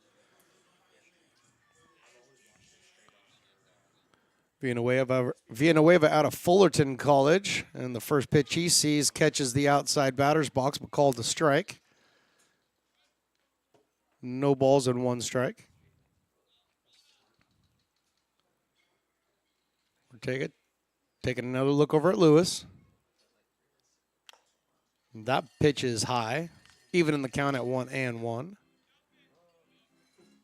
Villanueva out of Fullerton College. And the first pitch he sees catches the outside batter's box, but called a strike. No balls and 1 strike. We'll taking another look over at Lewis. That pitch is high, even in the count at 1-1.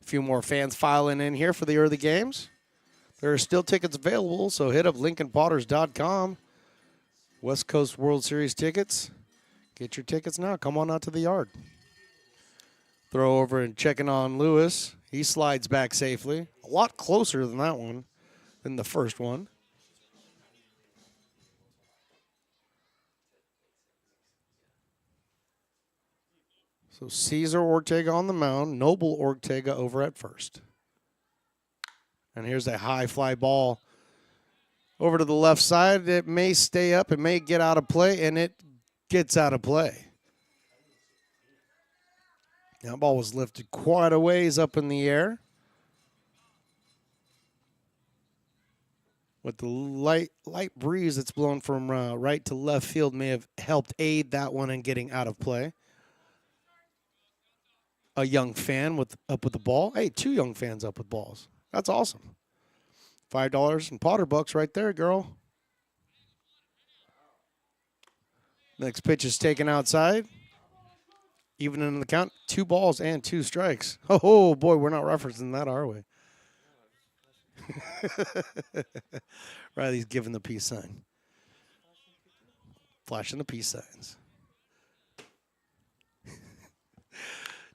A few more fans filing in here for the early games. There are still tickets available, so hit up LincolnPotters.com. West Coast World Series tickets. Get your tickets now. Come on out to the yard. Throw over and checking on Lewis. He slides back safely. A lot closer than that one, than the first one. So Cesar Ortega on the mound, Noble Ortega over at first. And here's a high fly ball over to the left side. It may stay up, it may get out of play, and it gets out of play. That ball was lifted quite a ways up in the air. With the light breeze that's blown from right to left field may have helped aid that one in getting out of play. A young fan up with the ball. Hey, 2 young fans up with balls. That's awesome. $5 in Potter bucks right there, girl. Next pitch is taken outside. Even in the count, 2 balls and 2 strikes. Oh, boy, we're not referencing that, are we? Riley's giving the peace sign. Flashing the peace signs.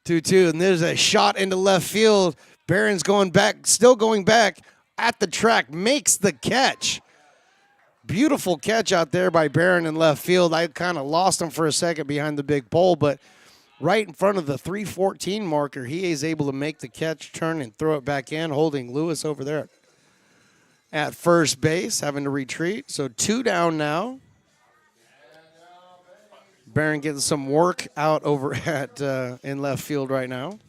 2-2, and there's a shot into left field. Barron's going back, still going back at the track, makes the catch. Beautiful catch out there by Barron in left field. I kind of lost him for a second behind the big pole, but right in front of the 3:14 marker, he is able to make the catch, turn, and throw it back in, holding Lewis over there at first base, having to retreat. So 2 down now. Barron getting some work out over at in left field right now.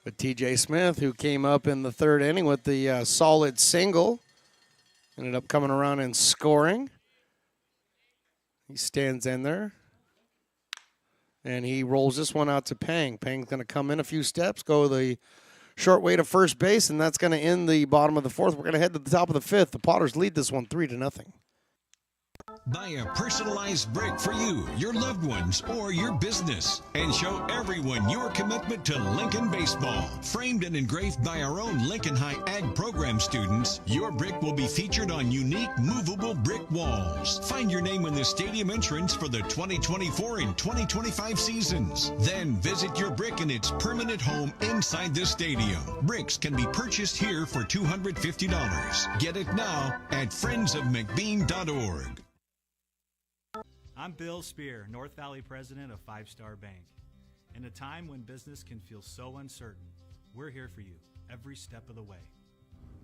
But T.J. Smith, who came up in the 3rd inning with the solid single, ended up coming around and scoring. He stands in there. And he rolls this one out to Pang. Pang's going to come in a few steps, go the short way to first base, and that's going to end the bottom of the 4th. We're going to head to the top of the 5th. The Potters lead this one 3-0. Buy a personalized brick for you, your loved ones, or your business, and show everyone your commitment to Lincoln baseball. Framed and engraved by our own Lincoln High Ag program students, your brick will be featured on unique movable brick walls. Find your name in the stadium entrance for the 2024 and 2025 seasons. Then visit your brick in its permanent home inside the stadium. Bricks can be purchased here for $250. Get it now at friendsofmcbean.org. I'm Bill Spear, North Valley president of 5 Star Bank. In a time when business can feel so uncertain, we're here for you every step of the way.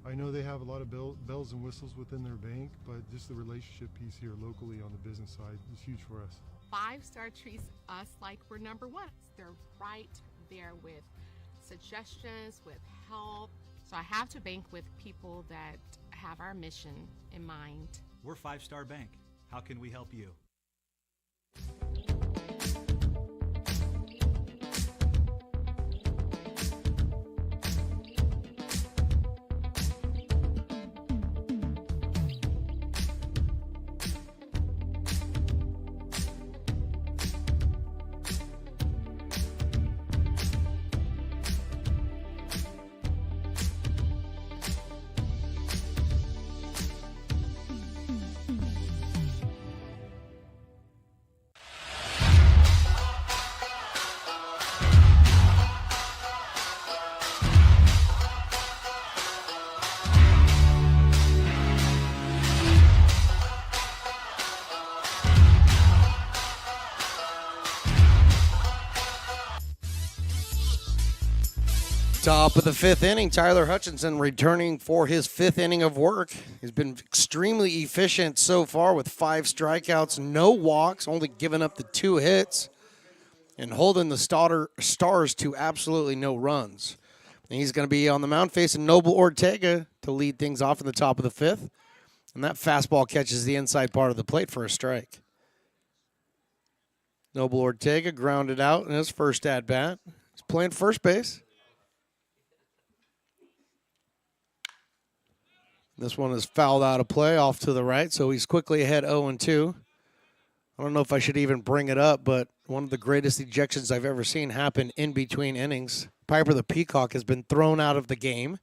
I know they have a lot of bells and whistles within their bank, but just the relationship piece here locally on the business side is huge for us. 5 Star treats us like we're number 1. They're right there with suggestions, with help. So I have to bank with people that have our mission in mind. We're 5 Star Bank. How can we help you? Top of the fifth inning, Tyler Hutchinson returning for his fifth inning of work. He's been extremely efficient so far with 5 strikeouts, no walks, only giving up the 2 hits, and holding the Stars to absolutely no runs. And he's going to be on the mound facing Noble Ortega to lead things off in the top of the fifth. And that fastball catches the inside part of the plate for a strike. Noble Ortega grounded out in his first at-bat. He's playing first base. This one is fouled out of play off to the right, so he's quickly ahead 0-2. I don't know if I should even bring it up, but one of the greatest ejections I've ever seen happen in between innings. Piper the Peacock has been thrown out of the game.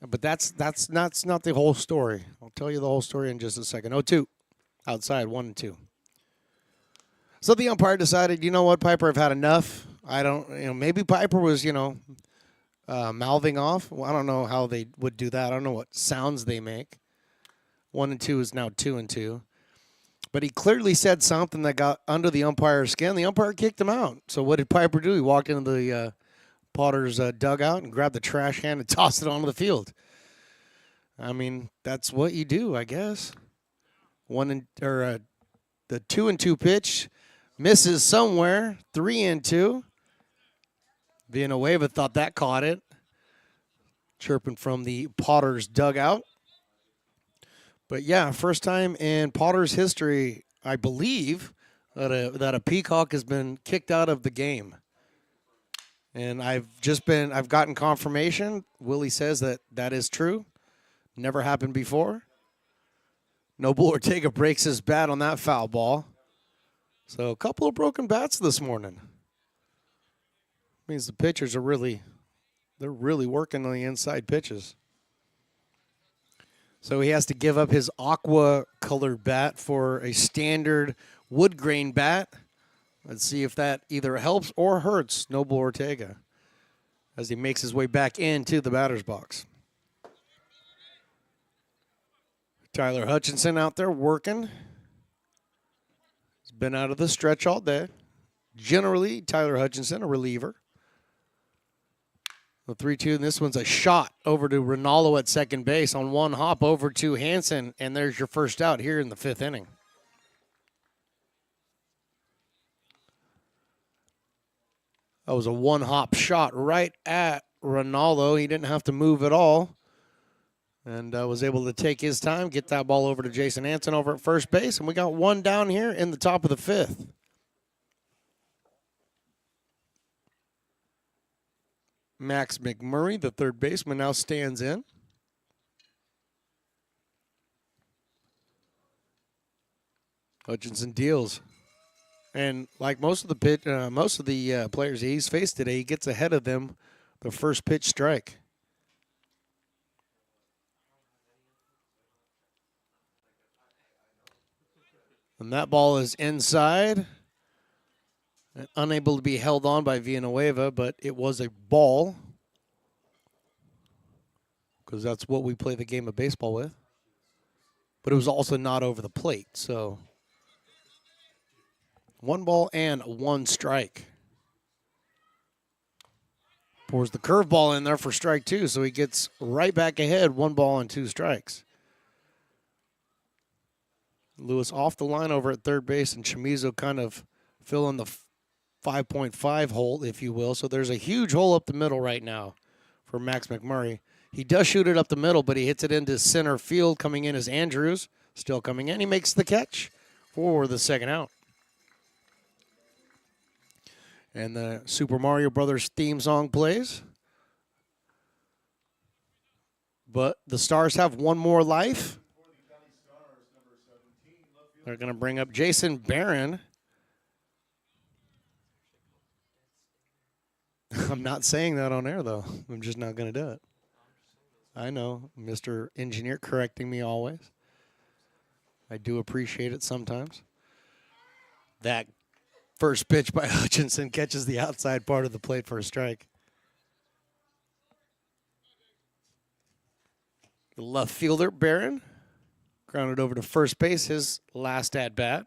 But that's not the whole story. I'll tell you the whole story in just a second. 0-2. Outside, 1-2. So the umpire decided, you know what, Piper, I've had enough. Maybe Piper was, mouthing off. Well, I don't know how they would do that. I don't know what sounds they make. 1-2 is now 2-2. But he clearly said something that got under the umpire's skin. The umpire kicked him out. So what did Piper do? He walked into the Potter's dugout and grabbed the trash can and tossed it onto the field. I mean, that's what you do, I guess. The 2-2 pitch misses somewhere. 3-2. Villanueva thought that caught it. Chirping from the Potter's dugout. But yeah, first time in Potter's history, I believe, that a Peacock has been kicked out of the game. And I've gotten confirmation. Willie says that is true. Never happened before. Noble Ortega breaks his bat on that foul ball. So a couple of broken bats this morning. Means the pitchers are really working on the inside pitches. So he has to give up his aqua-colored bat for a standard wood grain bat. Let's see if that either helps or hurts Noble Ortega as he makes his way back into the batter's box. Tyler Hutchinson out there working. He's been out of the stretch all day. Generally, Tyler Hutchinson, a reliever. The 3-2, and this one's a shot over to Ronaldo at second base on one hop over to Hansen, and there's your first out here in the fifth inning. That was a one-hop shot right at Ronaldo. He didn't have to move at all and was able to take his time, get that ball over to Jason Hansen over at first base, and we got one down here in the top of the fifth. Max McMurray, the third baseman, now stands in. Hutchinson deals. And like most of the players he's faced today, he gets ahead of them the first pitch strike. And that ball is inside. Unable to be held on by Villanueva, but it was a ball because that's what we play the game of baseball with. But it was also not over the plate, so 1 ball and 1 strike. Pours the curveball in there for strike 2, so he gets right back ahead, 1 ball and 2 strikes. Lewis off the line over at third base, and Chamizo kind of filling the 5.5 hole, if you will. So there's a huge hole up the middle right now for Max McMurray. He does shoot it up the middle, but he hits it into center field. Coming in is Andrews. Still coming in. He makes the catch for the second out. And the Super Mario Brothers theme song plays. But the Stars have one more life. They're going to bring up Jason Barron. I'm not saying that on air, though. I'm just not going to do it. I know, Mr. Engineer correcting me always. I do appreciate it sometimes. That first pitch by Hutchinson catches the outside part of the plate for a strike. The left fielder, Barron, grounded over to first base, his last at-bat.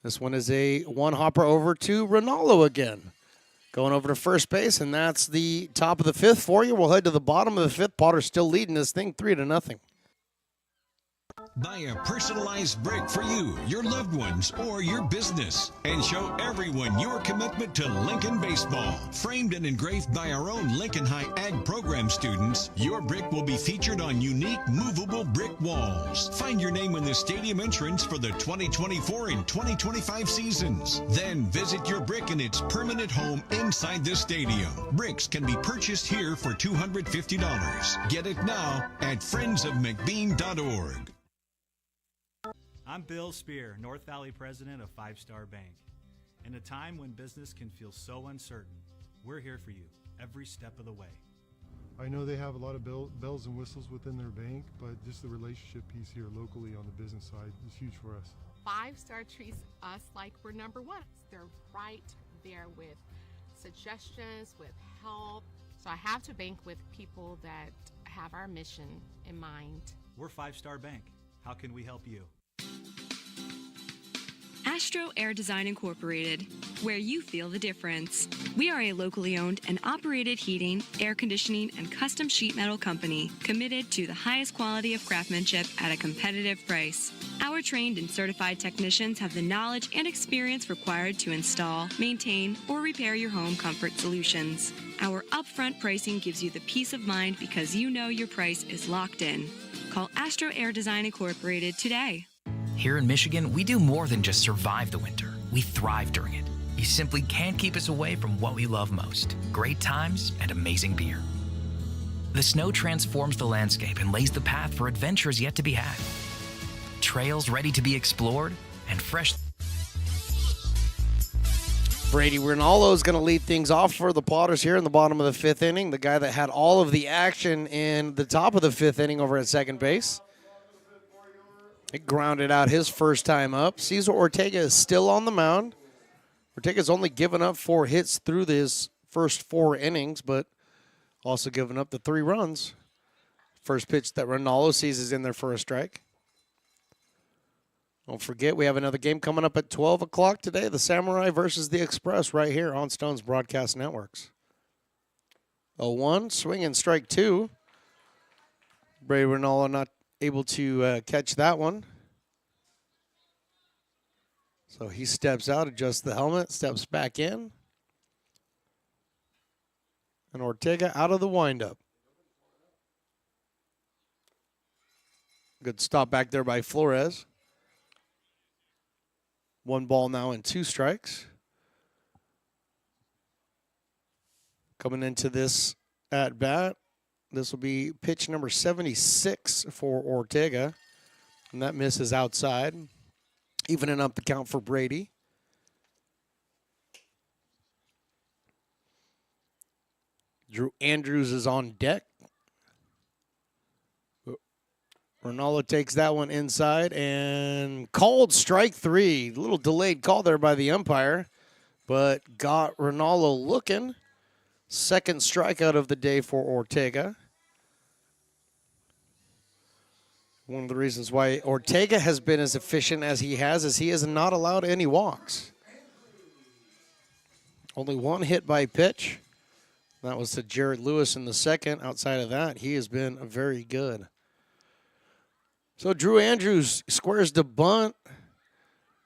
This one is a one-hopper over to Ronaldo again. going over to first base, and that's the top of the fifth for you. We'll head to the bottom of the fifth. Potter's still leading this thing 3-0. Buy a personalized brick for you, your loved ones, or your business, and show everyone your commitment to Lincoln baseball. Framed and engraved by our own Lincoln High Ag program students, your brick will be featured on unique movable brick walls. Find your name in the stadium entrance for the 2024 and 2025 seasons. Then visit your brick in its permanent home inside the stadium. Bricks can be purchased here for $250. Get it now at friendsofmcbean.org. I'm Bill Spear, North Valley president of Five Star Bank. In a time when business can feel so uncertain, we're here for you every step of the way. I know they have a lot of bells and whistles within their bank, but just the relationship piece here locally on the business side is huge for us. 5 Star treats us like we're number one. They're right there with suggestions, with help. So I have to bank with people that have our mission in mind. We're Five Star Bank. How can we help you? Astro Air Design Incorporated, where you feel the difference. We are a locally owned and operated heating, air conditioning, and custom sheet metal company committed to the highest quality of craftsmanship at a competitive price. Our trained and certified technicians have the knowledge and experience required to install, maintain, or repair your home comfort solutions. Our upfront pricing gives you the peace of mind because you know your price is locked in. Call Astro Air Design Incorporated today. Here in Michigan, we do more than just survive the winter. We thrive during it. You simply can't keep us away from what we love most: great times and amazing beer. The snow transforms the landscape and lays the path for adventures yet to be had. Trails ready to be explored and fresh. Brady Rinaldo is going to lead things off for the Potters here in the bottom of the fifth inning. The guy that had all of the action in the top of the fifth inning over at second base. It grounded out his first time up. Cesar Ortega is still on the mound. Ortega's only given up 4 hits through his first 4 innings, but also given up the 3 runs. First pitch that Rinaldo sees is in there for a strike. Don't forget, we have another game coming up at 12 o'clock today, the Samurai versus the Express, right here on Stone's Broadcast Networks. 0-1, swing and strike 2. Brady Rinaldo not able to catch that one. So he steps out, adjusts the helmet, steps back in. And Ortega out of the windup. Good stop back there by Flores. 1 ball now and 2 strikes. Coming into this at bat, this will be pitch number 76 for Ortega. And that misses outside, evening up the count for Brady. Drew Andrews is on deck. Rinaldo takes that one inside and called strike 3. A little delayed call there by the umpire, but got Rinaldo looking. Second strikeout of the day for Ortega. One of the reasons why Ortega has been as efficient as he has not allowed any walks. Only 1 hit by pitch. That was to Jared Lewis in the second. Outside of that, he has been very good. So Drew Andrews squares the bunt,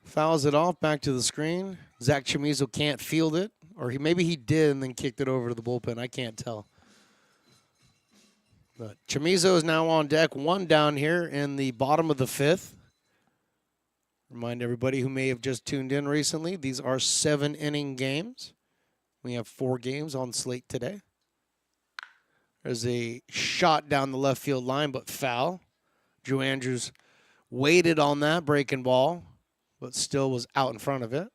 fouls it off back to the screen. Zach Chamizo can't field it, or maybe he did and then kicked it over to the bullpen. I can't tell. But Chamizo is now on deck, 1 down here in the bottom of the 5th. Remind everybody who may have just tuned in recently, these are 7-inning games. We have 4 games on slate today. There's a shot down the left field line, but foul. Drew Andrews waited on that breaking ball, but still was out in front of it.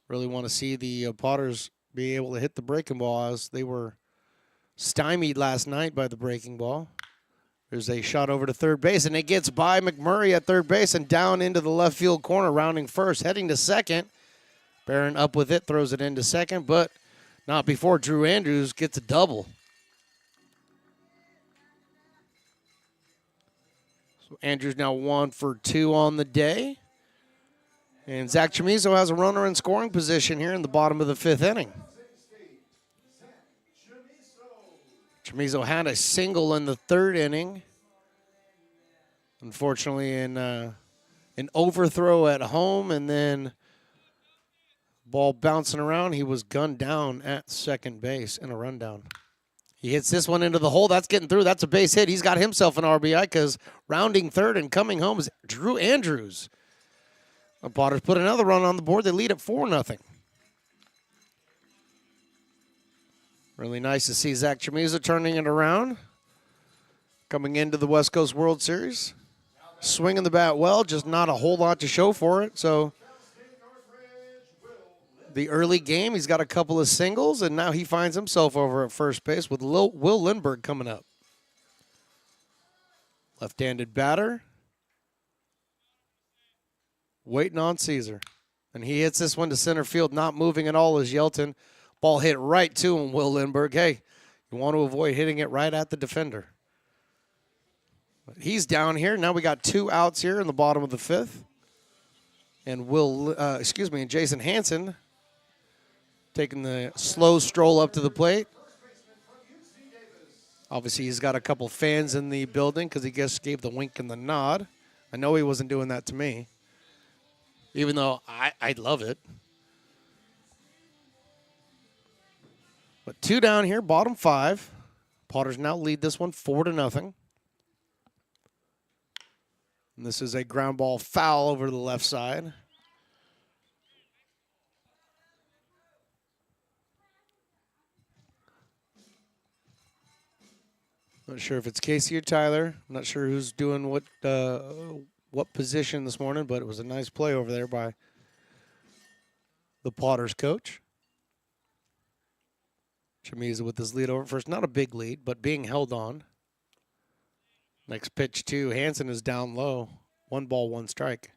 Really want to see the Potters be able to hit the breaking ball, as they were stymied last night by the breaking ball. There's a shot over to third base, and it gets by McMurray at third base and down into the left field corner, rounding first, heading to second. Barron up with it, throws it into second, but not before Drew Andrews gets a double. So Andrews now 1 for 2 on the day. And Zach Chamizo has a runner in scoring position here in the bottom of the 5th inning. Chamizo had a single in the 3rd inning. Unfortunately, in an overthrow at home, and then ball bouncing around, he was gunned down at second base in a rundown. He hits this one into the hole. That's getting through. That's a base hit. He's got himself an RBI because rounding third and coming home is Drew Andrews. The Potters put another run on the board. They lead at 4-0. Really nice to see Zach Chamizo turning it around. Coming into the West Coast World Series. Swinging the bat well, just not a whole lot to show for it. So the early game, he's got a couple of singles, and now he finds himself over at first base with Will Lindbergh coming up. Left-handed batter. Waiting on Caesar. And he hits this one to center field, not moving at all as Yelton. Ball hit right to him, Will Lindbergh. Hey, you want to avoid hitting it right at the defender. But he's down here. Now we got 2 outs here in the bottom of the 5th. And and Jason Hansen taking the slow stroll up to the plate. Obviously, he's got a couple fans in the building because he just gave the wink and the nod. I know he wasn't doing that to me, even though I love it. But 2 down here, bottom 5. Potters now lead this one 4-0. And this is a ground ball foul over to the left side. Not sure if it's Casey or Tyler. I'm not sure who's doing what position this morning, but it was a nice play over there by the Potters coach. Chamizo with his lead over first. Not a big lead, but being held on. Next pitch to Hansen is down low. 1 ball, 1 strike.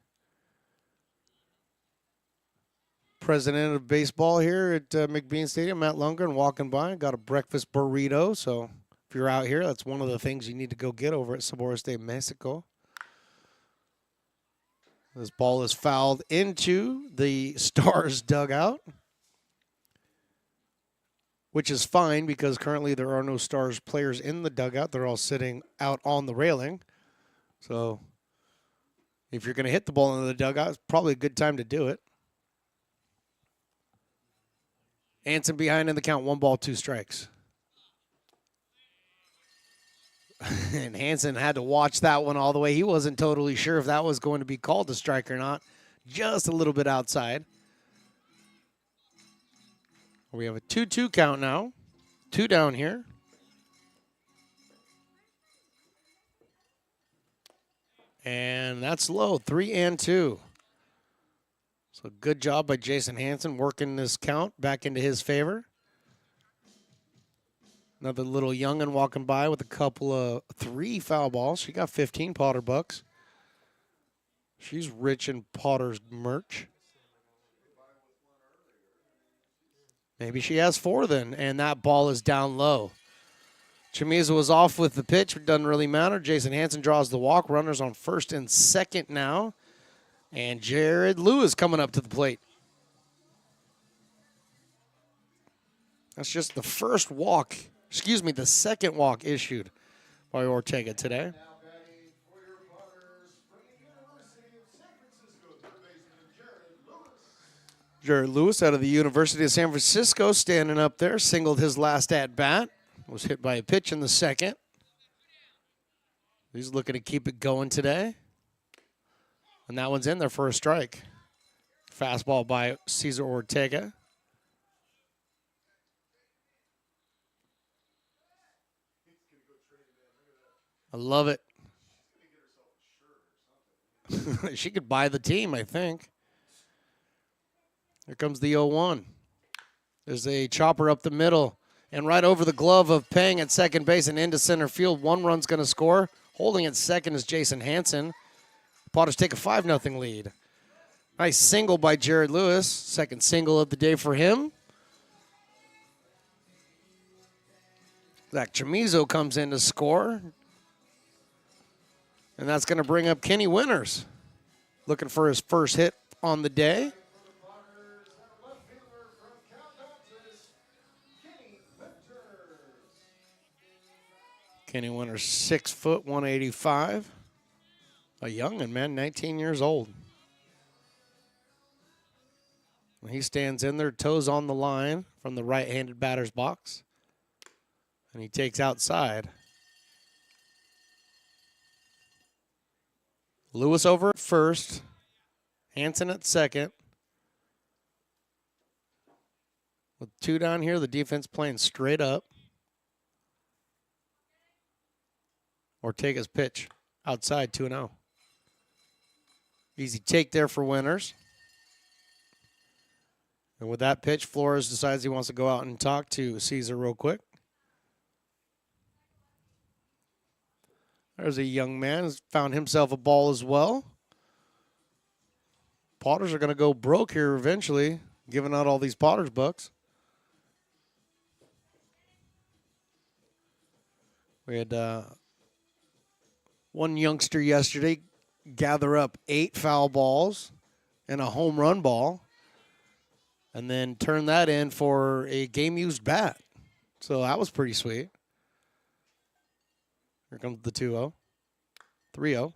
President of baseball here at McBean Stadium, Matt Lundgren, walking by. Got a breakfast burrito, so if you're out here, that's one of the things you need to go get over at Sabores de Mexico. This ball is fouled into the Stars dugout, which is fine because currently there are no Stars players in the dugout. They're all sitting out on the railing. So if you're going to hit the ball into the dugout, it's probably a good time to do it. Hansen behind in the count, 1 ball, 2 strikes. And Hansen had to watch that one all the way. He wasn't totally sure if that was going to be called a strike or not. Just a little bit outside. We have a 2-2 count now. 2 down here. And that's low, 3-2. So good job by Jason Hansen working this count back into his favor. Another little youngin' walking by with a couple of 3 foul balls. She got 15 Potter bucks. She's rich in Potter's merch. Maybe she has 4 then, and that ball is down low. Chamizo was off with the pitch. It doesn't really matter. Jason Hansen draws the walk. Runners on first and second now. And Jared Lewis coming up to the plate. That's just the first walk, the second walk issued by Ortega today. Jared Lewis out of the University of San Francisco standing up there, singled his last at-bat. Was hit by a pitch in the second. He's looking to keep it going today. And that one's in there for a strike. Fastball by Cesar Ortega. I love it. She could buy the team, I think. Here comes the 0-1. There's a chopper up the middle and right over the glove of Peng at second base and into center field. 1 run's going to score. Holding at second is Jason Hansen. Potters take a 5-0 lead. Nice single by Jared Lewis. Second single of the day for him. Zach Chamizo comes in to score. And that's going to bring up Kenny Winters. Looking for his first hit on the day. Kenny Winters, 6 foot, 185. A youngin', man, 19 years old. He stands in there, toes on the line from the right-handed batter's box. And he takes outside. Lewis over at first. Hansen at second. With 2 down here, the defense playing straight up. Ortega's pitch outside, 2-0. Easy take there for Winters. And with that pitch, Flores decides he wants to go out and talk to Caesar real quick. There's a young man who's found himself a ball as well. Potters are going to go broke here eventually, giving out all these Potters bucks. We had one youngster yesterday gather up 8 foul balls and a home run ball and then turn that in for a game-used bat. So that was pretty sweet. Here comes the 2-0. 3-0.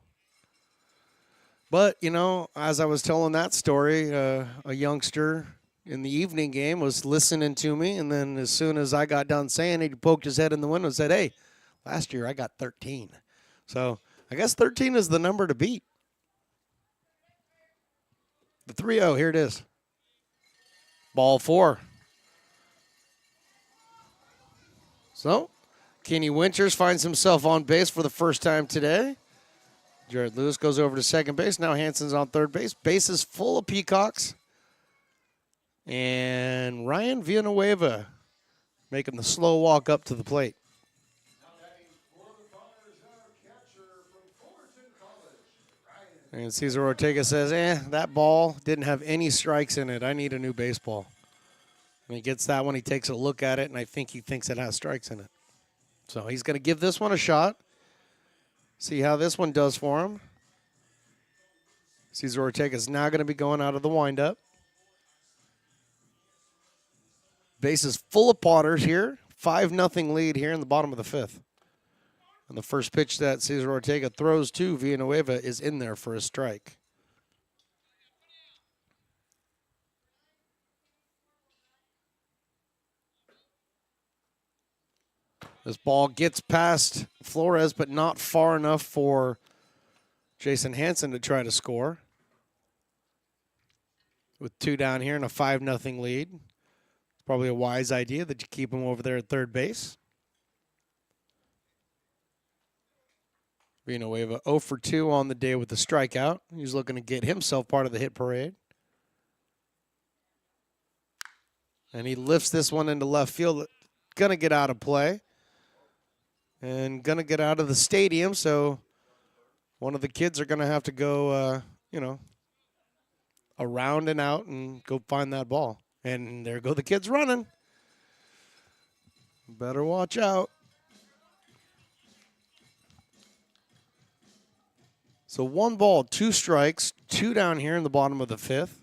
But, you know, as I was telling that story, a youngster in the evening game was listening to me, and then as soon as I got done saying it, he poked his head in the window and said, hey, last year I got 13. So I guess 13 is the number to beat. The 3-0, here it is. Ball 4. So Kenny Winters finds himself on base for the first time today. Jared Lewis goes over to second base. Now Hansen's on third base. Base is full of Peacocks. And Ryan Villanueva making the slow walk up to the plate. And Cesar Ortega says, that ball didn't have any strikes in it. I need a new baseball. And he gets that one. He takes a look at it, and I think he thinks it has strikes in it. So he's going to give this one a shot. See how this one does for him. Cesar Ortega is now going to be going out of the windup. Base is full of Potters here. 5-0 lead here in the bottom of the 5th. And the first pitch that Cesar Ortega throws to Villanueva is in there for a strike. This ball gets past Flores, but not far enough for Jason Hansen to try to score. With 2 down here and a 5-0 lead. It's probably a wise idea that you keep him over there at third base. Villanueva 0 for 2 on the day with the strikeout. He's looking to get himself part of the hit parade. And he lifts this one into left field. Going to get out of play. And going to get out of the stadium, so one of the kids are going to have to go, around and out and go find that ball. And there go the kids running. Better watch out. So 1 ball, 2 strikes, 2 down here in the bottom of the 5th.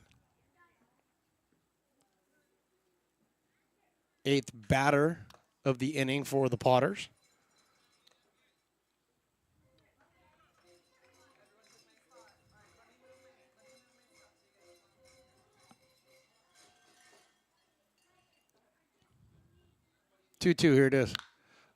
8th batter of the inning for the Potters. Here it is.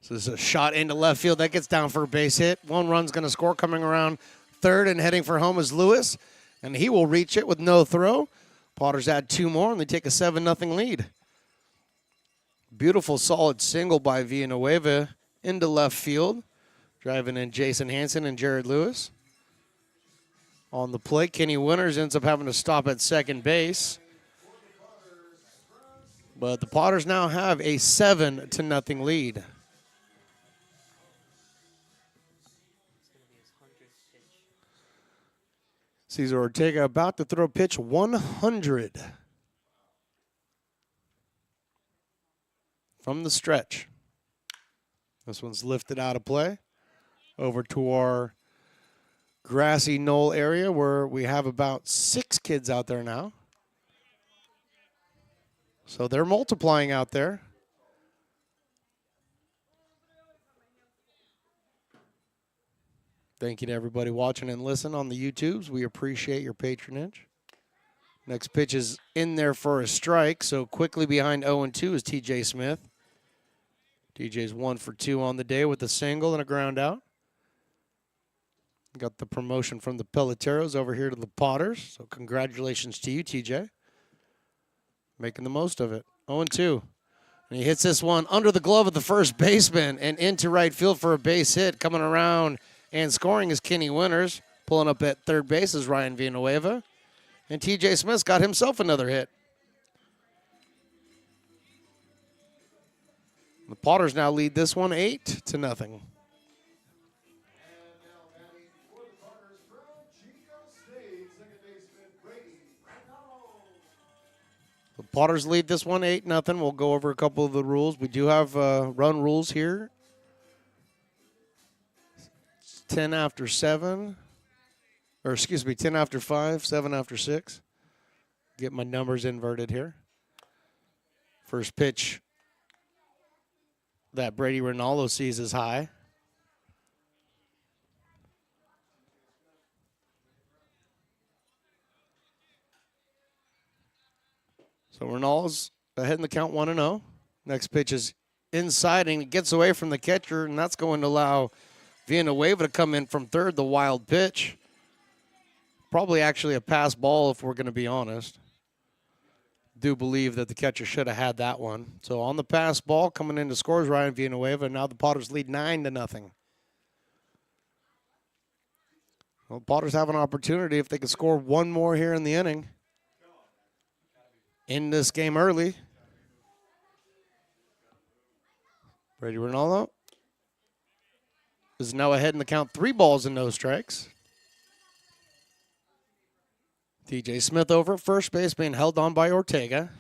So this is a shot into left field. That gets down for a base hit. 1 run's going to score. Coming around third and heading for home is Lewis. And he will reach it with no throw. Potters add 2 more, and they take a 7-0 lead. Beautiful, solid single by Villanueva into left field. Driving in Jason Hansen and Jared Lewis. On the plate, Kenny Winters ends up having to stop at second base. But the Potters now have a 7-0 lead. Cesar Ortega about to throw pitch 100. From the stretch. This one's lifted out of play. Over to our grassy knoll area where we have about 6 kids out there now. So they're multiplying out there. Thank you to everybody watching and listening on the YouTubes. We appreciate your patronage. Next pitch is in there for a strike. So quickly behind 0-2 is TJ Smith. TJ's 1 for 2 on the day with a single and a ground out. Got the promotion from the Pelleteros over here to the Potters. So congratulations to you, TJ. Making the most of it. 0-2. And he hits this one under the glove of the first baseman and into right field for a base hit. Coming around and scoring is Kenny Winters. Pulling up at third base is Ryan Villanueva. And TJ Smith's got himself another hit. The Potters now lead this one 8-0. The Potters lead this one 8-0. We'll go over a couple of the rules. We do have run rules here. 10 after 7. Or excuse me, 10 after 5, 7 after 6. Get my numbers inverted here. First pitch that Brady Ronaldo sees is high. So Ronaldo's ahead in the count 1-0. Next pitch is inside and it gets away from the catcher, and that's going to allow Villanueva to come in from third, the wild pitch. Probably actually a pass ball if we're going to be honest. Do believe that the catcher should have had that one. So on the pass ball, coming in to score is Ryan Villanueva. Now the Potters lead 9-0. Well, Potters have an opportunity if they could score one more here in the inning. In this game early. Brady Ronaldo is now ahead in the count, 3 balls and no strikes. TJ Smith over at first base, being held on by Ortega.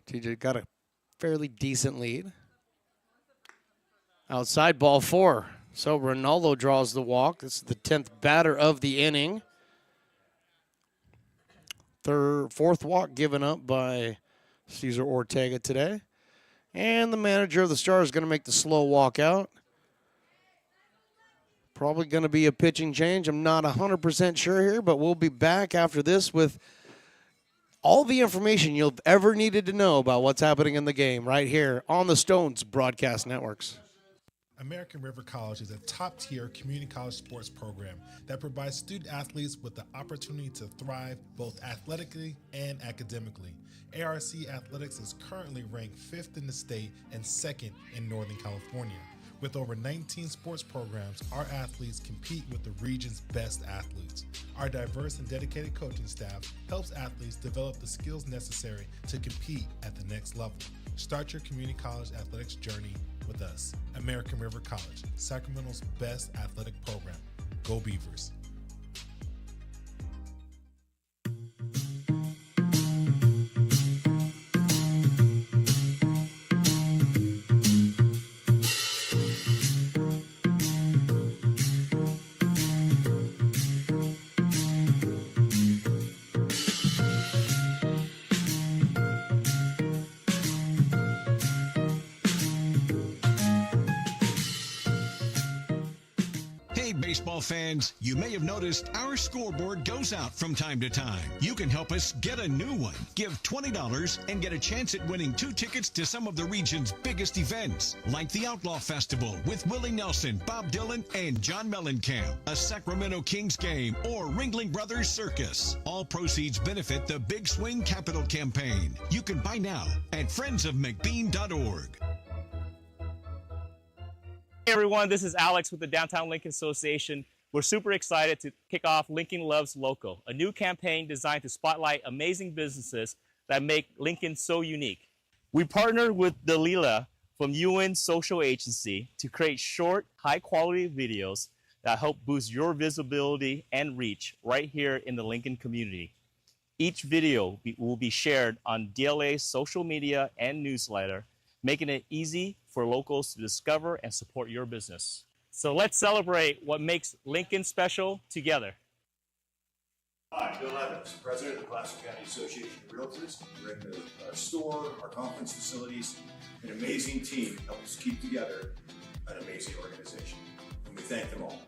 TJ got a fairly decent lead. Outside, ball 4. So Ronaldo draws the walk. This is the 10th batter of the inning. Fourth walk given up by Cesar Ortega today. And the manager of the Stars is going to make the slow walk out. Probably going to be a pitching change. I'm not 100% sure here, but we'll be back after this with all the information you'll ever needed to know about what's happening in the game right here on the Stones Broadcast Networks. American River College is a top-tier community college sports program that provides student-athletes with the opportunity to thrive both athletically and academically. ARC Athletics is currently ranked 5th in the state and 2nd in Northern California. With over 19 sports programs, our athletes compete with the region's best athletes. Our diverse and dedicated coaching staff helps athletes develop the skills necessary to compete at the next level. Start your community college athletics journey with us. American River College, Sacramento's best athletic program. Go Beavers. Baseball fans, you may have noticed our scoreboard goes out from time to time. You can help us get a new one. Give $20 and get a chance at winning 2 tickets to some of the region's biggest events, like the Outlaw Festival with Willie Nelson, Bob Dylan, and John Mellencamp, a Sacramento Kings game, or Ringling Brothers Circus. All proceeds benefit the Big Swing Capital Campaign. You can buy now at friendsofmcbean.org. Hey everyone, this is Alex with the Downtown Lincoln Association. We're super excited to kick off Lincoln Loves Local, a new campaign designed to spotlight amazing businesses that make Lincoln so unique. We partnered with Dalila from UN Social Agency to create short, high-quality videos that help boost your visibility and reach right here in the Lincoln community. Each video will be shared on DLA's social media and newsletter making it easy for locals to discover and support your business. So let's celebrate what makes Lincoln special together. Hi, Bill Evans, President of the Placer County Association of Realtors. We're in the store, our conference facilities, an amazing team help us keep together an amazing organization. And we thank them all.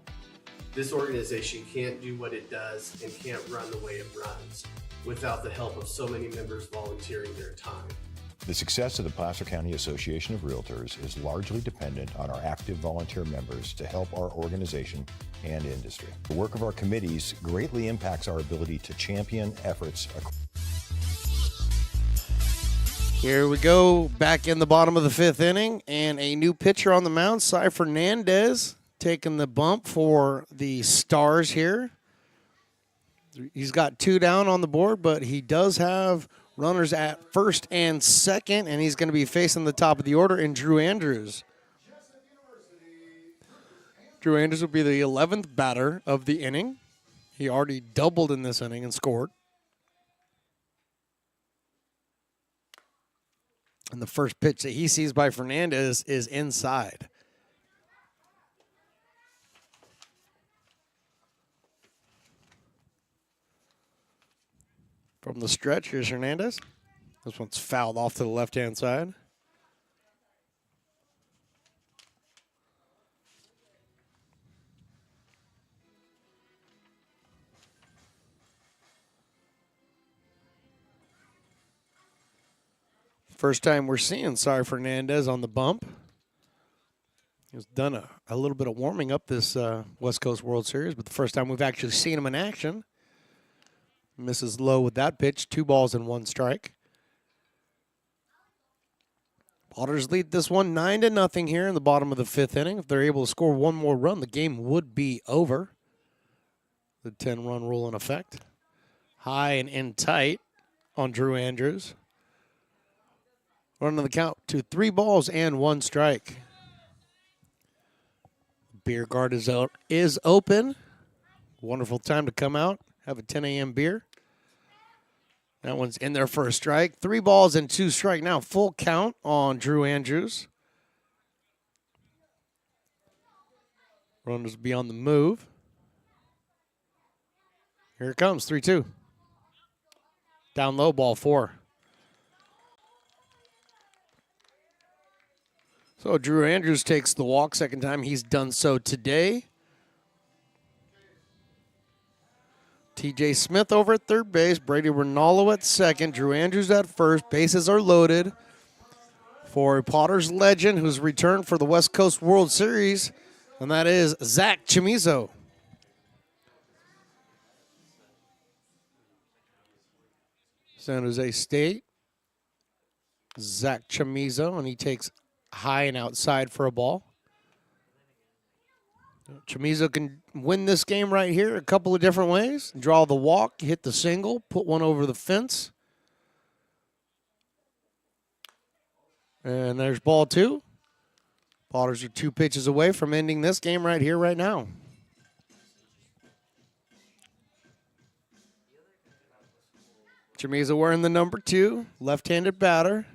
This organization can't do what it does and can't run the way it runs without the help of so many members volunteering their time. The success of the Placer County Association of Realtors is largely dependent on our active volunteer members to help our organization and industry. The work of our committees greatly impacts our ability to champion efforts. Here we go, back in the bottom of the fifth inning, and a new pitcher on the mound, Cy Fernandez, taking the bump for the Stars here. He's got 2 down on the board, but he does have runners at first and second, and he's going to be facing the top of the order in Drew Andrews. Drew Andrews will be the 11th batter of the inning. He already doubled in this inning and scored. And the first pitch that he sees by Fernandez is inside. From the stretch, here's Hernandez. This one's fouled off to the left-hand side. First time we're seeing Cy Fernandez on the bump. He's done a little bit of warming up this West Coast World Series, but the first time we've actually seen him in action. Misses low with that pitch. 2 balls and 1 strike. Potters lead this one 9-0 here in the bottom of the 5th inning. If they're able to score one more run, the game would be over. The 10-run rule in effect. High and in tight on Drew Andrews. Running the count to 3 balls and 1 strike. Beer guard is open. Wonderful time to come out. Have a 10 a.m. beer. That one's in there for a strike. 3 balls and 2 strike. Now full count on Drew Andrews. Runners be on the move. Here it comes, 3-2. Down low, ball 4. So Drew Andrews takes the walk. Second time he's done so today. TJ Smith over at third base. Brady Rinaldo at second. Drew Andrews at first. Bases are loaded for a Potters legend who's returned for the West Coast World Series, and that is Zach Chamizo. San Jose State. Zach Chamizo, and he takes high and outside for a ball. Chamizo can win this game right here a couple of different ways. Draw the walk, hit the single, put one over the fence. And there's ball 2. Potters are 2 pitches away from ending this game right here, right now. Chamizo wearing the number 2, left-handed batter.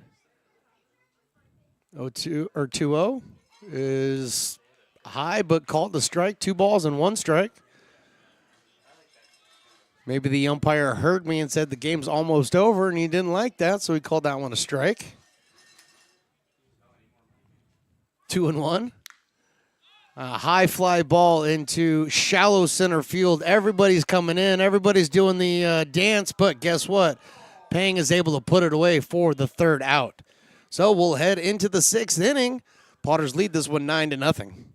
2-0 is high, but called the strike. 2 balls and 1 strike. Maybe the umpire heard me and said the game's almost over, and he didn't like that, so he called that one a strike. 2-1. A high fly ball into shallow center field. Everybody's coming in. Everybody's doing the dance, but guess what? Pang is able to put it away for the 3rd out. So we'll head into the 6th inning. Potters lead this one 9-0.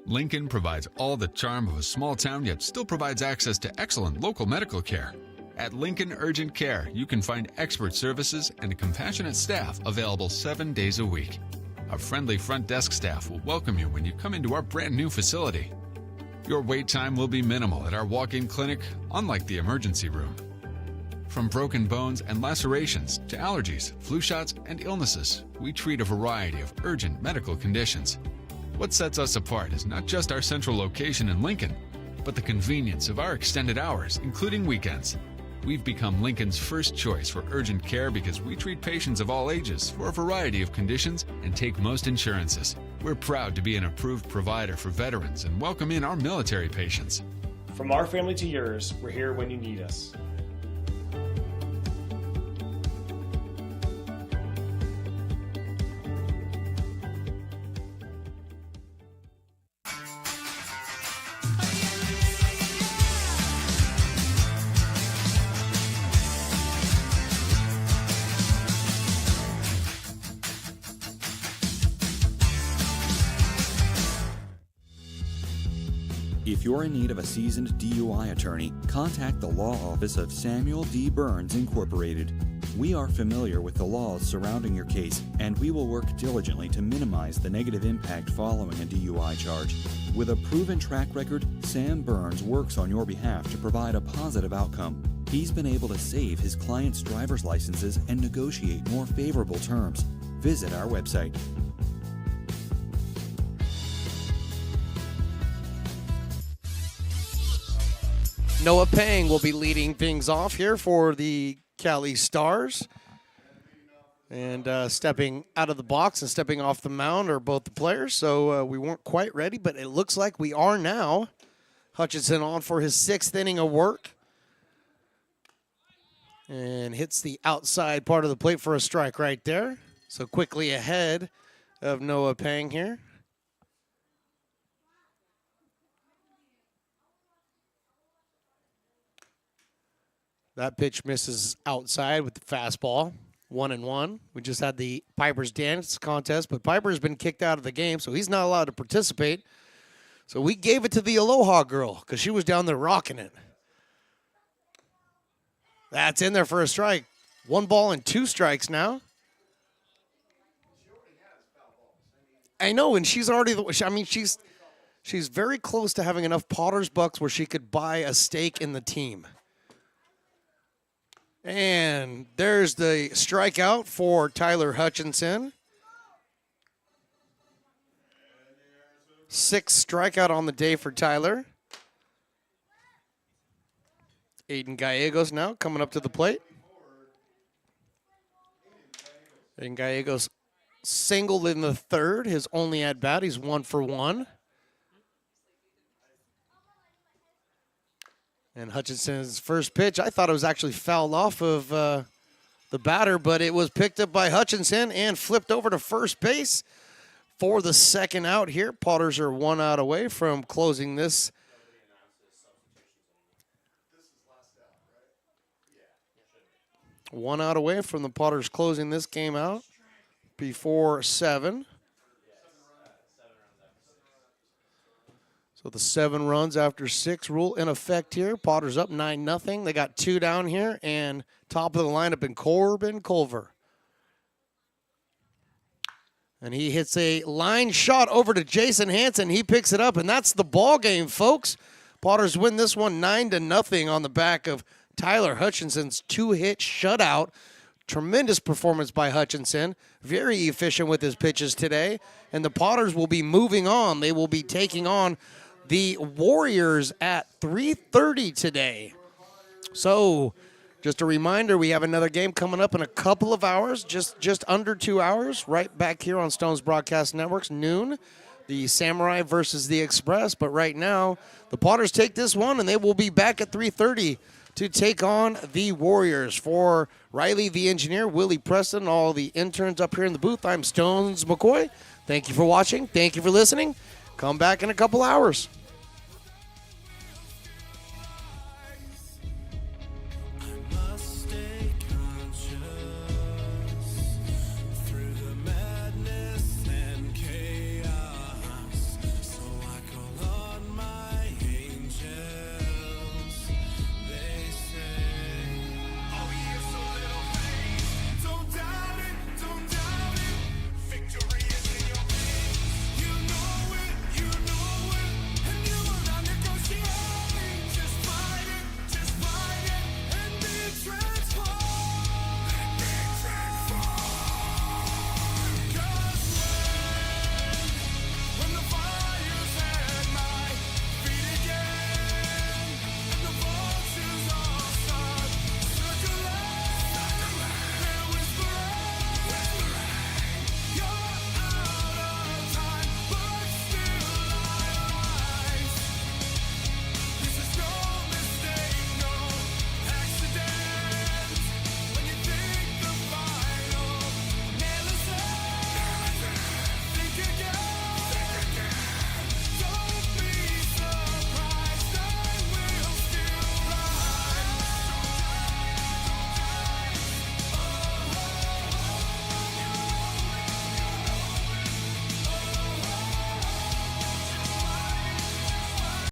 Lincoln provides all the charm of a small town, yet still provides access to excellent local medical care. At Lincoln Urgent Care, you can find expert services and a compassionate staff available 7 days a week. A friendly front desk staff will welcome you when you come into our brand new facility. Your wait time will be minimal at our walk-in clinic, unlike the emergency room. From broken bones and lacerations to allergies, flu shots, and illnesses, we treat a variety of urgent medical conditions. What sets us apart is not just our central location in Lincoln, but the convenience of our extended hours, including weekends. We've become Lincoln's first choice for urgent care because we treat patients of all ages for a variety of conditions and take most insurances. We're proud to be an approved provider for veterans and welcome in our military patients. From our family to yours, we're here when you need us. If you're in need of a seasoned DUI attorney, contact the law office of Samuel D. Burns Incorporated. We are familiar with the laws surrounding your case, and we will work diligently to minimize the negative impact following a DUI charge. With a proven track record, Sam Burns works on your behalf to provide a positive outcome. He's been able to save his clients' driver's licenses and negotiate more favorable terms. Visit our website. Noah Pang will be leading things off here for the Cali Stars. And stepping out of the box and stepping off the mound are both the players. So we weren't quite ready, but it looks like we are now. Hutchinson on for his 6th inning of work. And hits the outside part of the plate for a strike right there. So quickly ahead of Noah Pang here. That pitch misses outside with the fastball. 1-1. We just had the Piper's Dance contest, but Piper's been kicked out of the game, so he's not allowed to participate. So we gave it to the Aloha girl because she was down there rocking it. That's in there for a strike. 1 ball and 2 strikes now. I know, and she's already, she's very close to having enough Potter's bucks where she could buy a stake in the team. And there's the strikeout for Tyler Hutchinson. 6th strikeout on the day for Tyler. Aiden Gallegos now coming up to the plate. Aiden Gallegos singled in the 3rd. His only at bat. He's 1 for 1. And Hutchinson's first pitch, I thought it was actually fouled off of the batter, but it was picked up by Hutchinson and flipped over to first base for the 2nd out here. Potters are 1 out away from closing this. One out away from the Potters closing this game out before 7. So the 7 runs after 6 rule in effect here. Potters up 9-0. They got 2 down here, and top of the lineup in Corbin Culver. And he hits a line shot over to Jason Hansen. He picks it up, and that's the ball game, folks. Potters win this one 9-0 on the back of Tyler Hutchinson's 2-hit shutout. Tremendous performance by Hutchinson. Very efficient with his pitches today. And the Potters will be moving on. They will be taking on the Warriors at 3:30 today. So just a reminder, we have another game coming up in a couple of hours, just under 2 hours, right back here on Stones Broadcast Networks, noon. The Samurai versus the Express. But right now, the Potters take this one, and they will be back at 3:30 to take on the Warriors. For Riley, the engineer, Willie Preston, all the interns up here in the booth, I'm Stones McCoy. Thank you for watching. Thank you for listening. Come back in a couple hours.